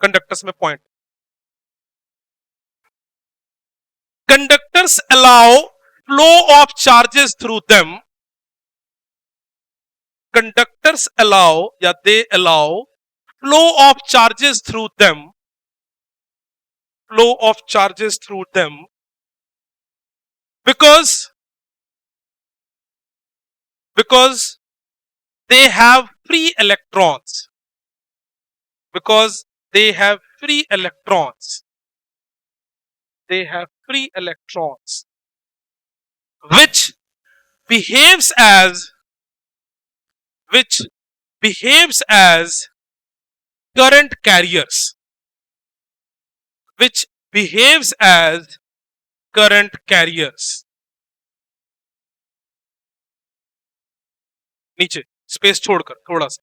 कंडक्टर्स में point. Conductors allow flow of charges through them. Conductors allow या they allow flow of charges through them, flow of charges through them because they have free electrons, because they have free electrons, they have free electrons which behaves as which behaves as current carriers, which behaves as current carriers. नीचे space छोड़कर थोड़ा सा.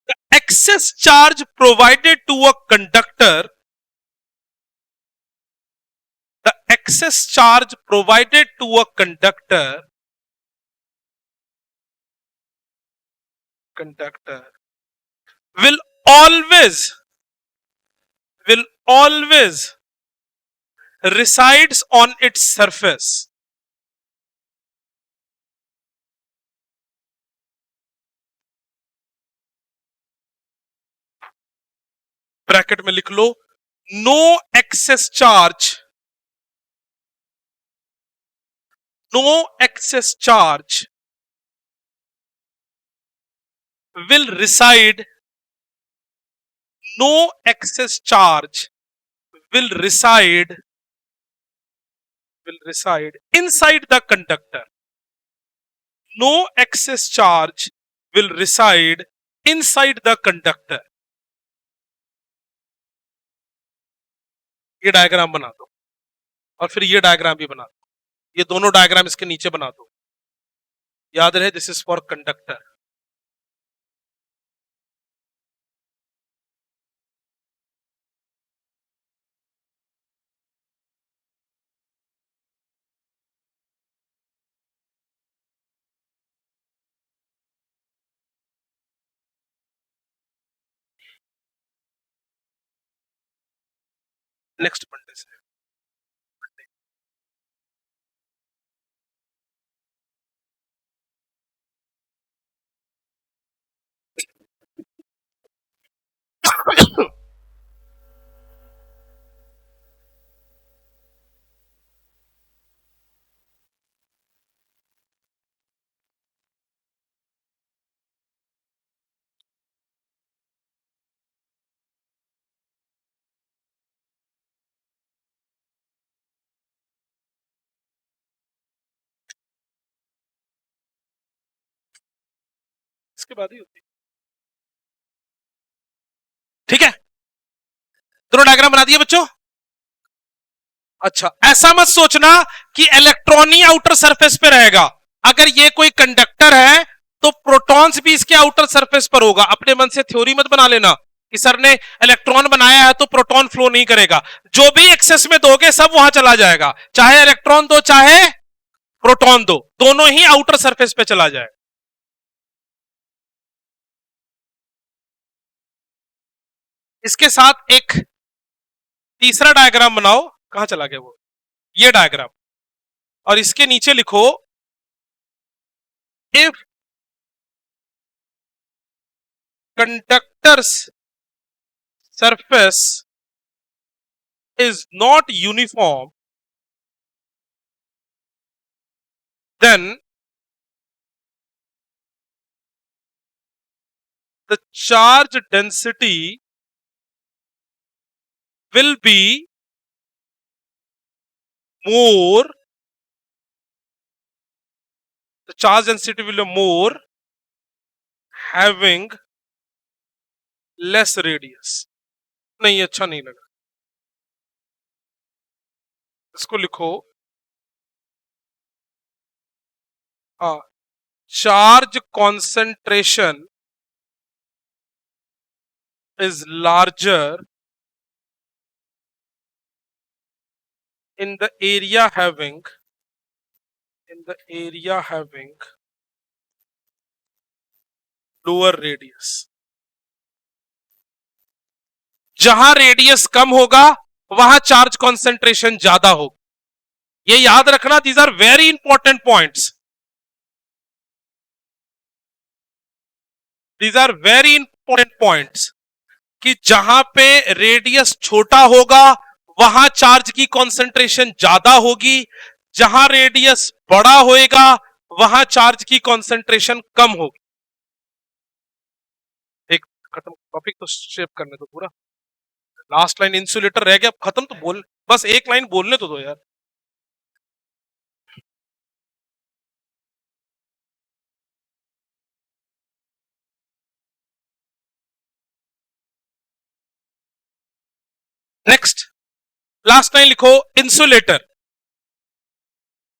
The excess charge provided to a conductor, the excess charge provided to a conductor will always resides on its surface. Bracket में लिख लो, no excess charge will reside, no excess charge will reside inside the conductor. No excess charge will reside inside the conductor. ये diagram बना दो और फिर ये diagram भी बना दो. ये दोनों डायग्राम इसके नीचे बना दो. याद रहे, this is for conductor. Next Monday से इसके बाद ही होती है. ठीक है, दोनों डायग्राम बना दिए बच्चों. अच्छा, ऐसा मत सोचना कि इलेक्ट्रॉन ही आउटर सरफेस पे रहेगा. अगर ये कोई कंडक्टर है तो प्रोटॉन्स भी इसके आउटर सरफेस पर होगा. अपने मन से थ्योरी मत बना लेना कि सर ने इलेक्ट्रॉन बनाया है तो प्रोटॉन फ्लो नहीं करेगा. जो भी एक्सेस में दोगे सब वहां चला जाएगा. चाहे इलेक्ट्रॉन दो चाहे प्रोटॉन दो, दोनों ही आउटर सरफेस पे चला जाएगा. इसके साथ एक तीसरा डायग्राम बनाओ. कहां चला गया वो? ये डायग्राम. और इसके नीचे लिखो, if conductor's surface is not uniform, then the charge density will be more, the charge density will be more having less radius. नहीं, अच्छा नहीं लगा. इसको लिखो, charge concentration is larger in the area having lower radius. जहां radius कम होगा वहां चार्ज कॉन्सेंट्रेशन ज्यादा होगा. ये याद रखना. These are very important points. These are very important points कि जहां पे रेडियस छोटा होगा वहां चार्ज की कॉन्सेंट्रेशन ज्यादा होगी. जहां रेडियस बड़ा होएगा वहां चार्ज की कॉन्सेंट्रेशन कम होगी. एक खत्म, टॉपिक तो शेप करने दो पूरा. लास्ट लाइन इंसुलेटर रह गया, अब खत्म तो बोल, बस एक लाइन बोलने तो दो यार। नेक्स्ट लास्ट लाइन लिखो इंसुलेटर,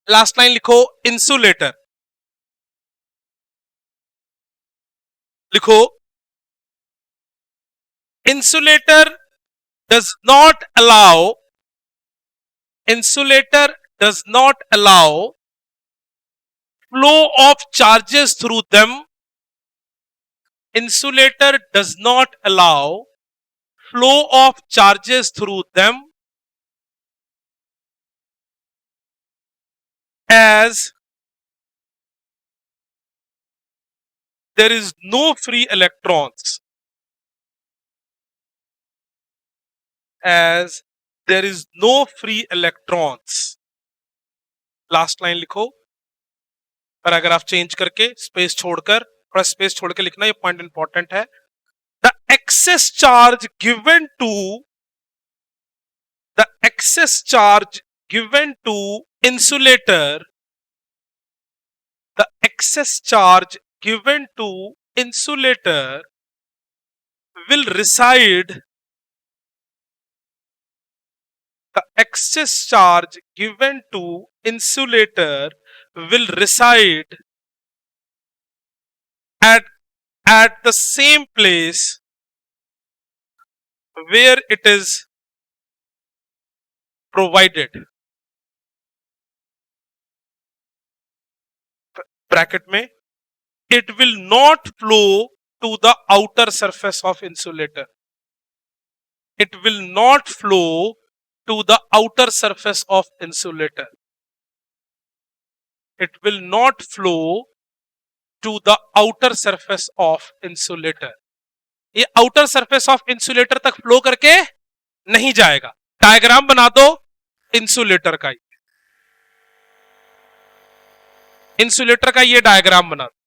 लास्ट लाइन लिखो इंसुलेटर, लिखो insulator does not allow, insulator does not allow flow of charges through them, insulator does not allow flow of charges through them as there is no free electrons, as there is no free electrons। Last line लिखो, paragraph change करके space छोड़कर, थोड़ा space छोड़ के लिखना, ये point important है। The excess charge given to, the excess charge given to insulator, the excess charge given to insulator will reside, the excess charge given to insulator will reside at the same place where it is provided, bracket में, it will not flow to the outer surface of insulator, it will not flow to the outer surface of insulator, it will not flow to the outer surface of insulator। ये outer surface of insulator तक flow करके नहीं जाएगा। Diagram बना दो insulator का, insulator का ये डायग्राम बना दो।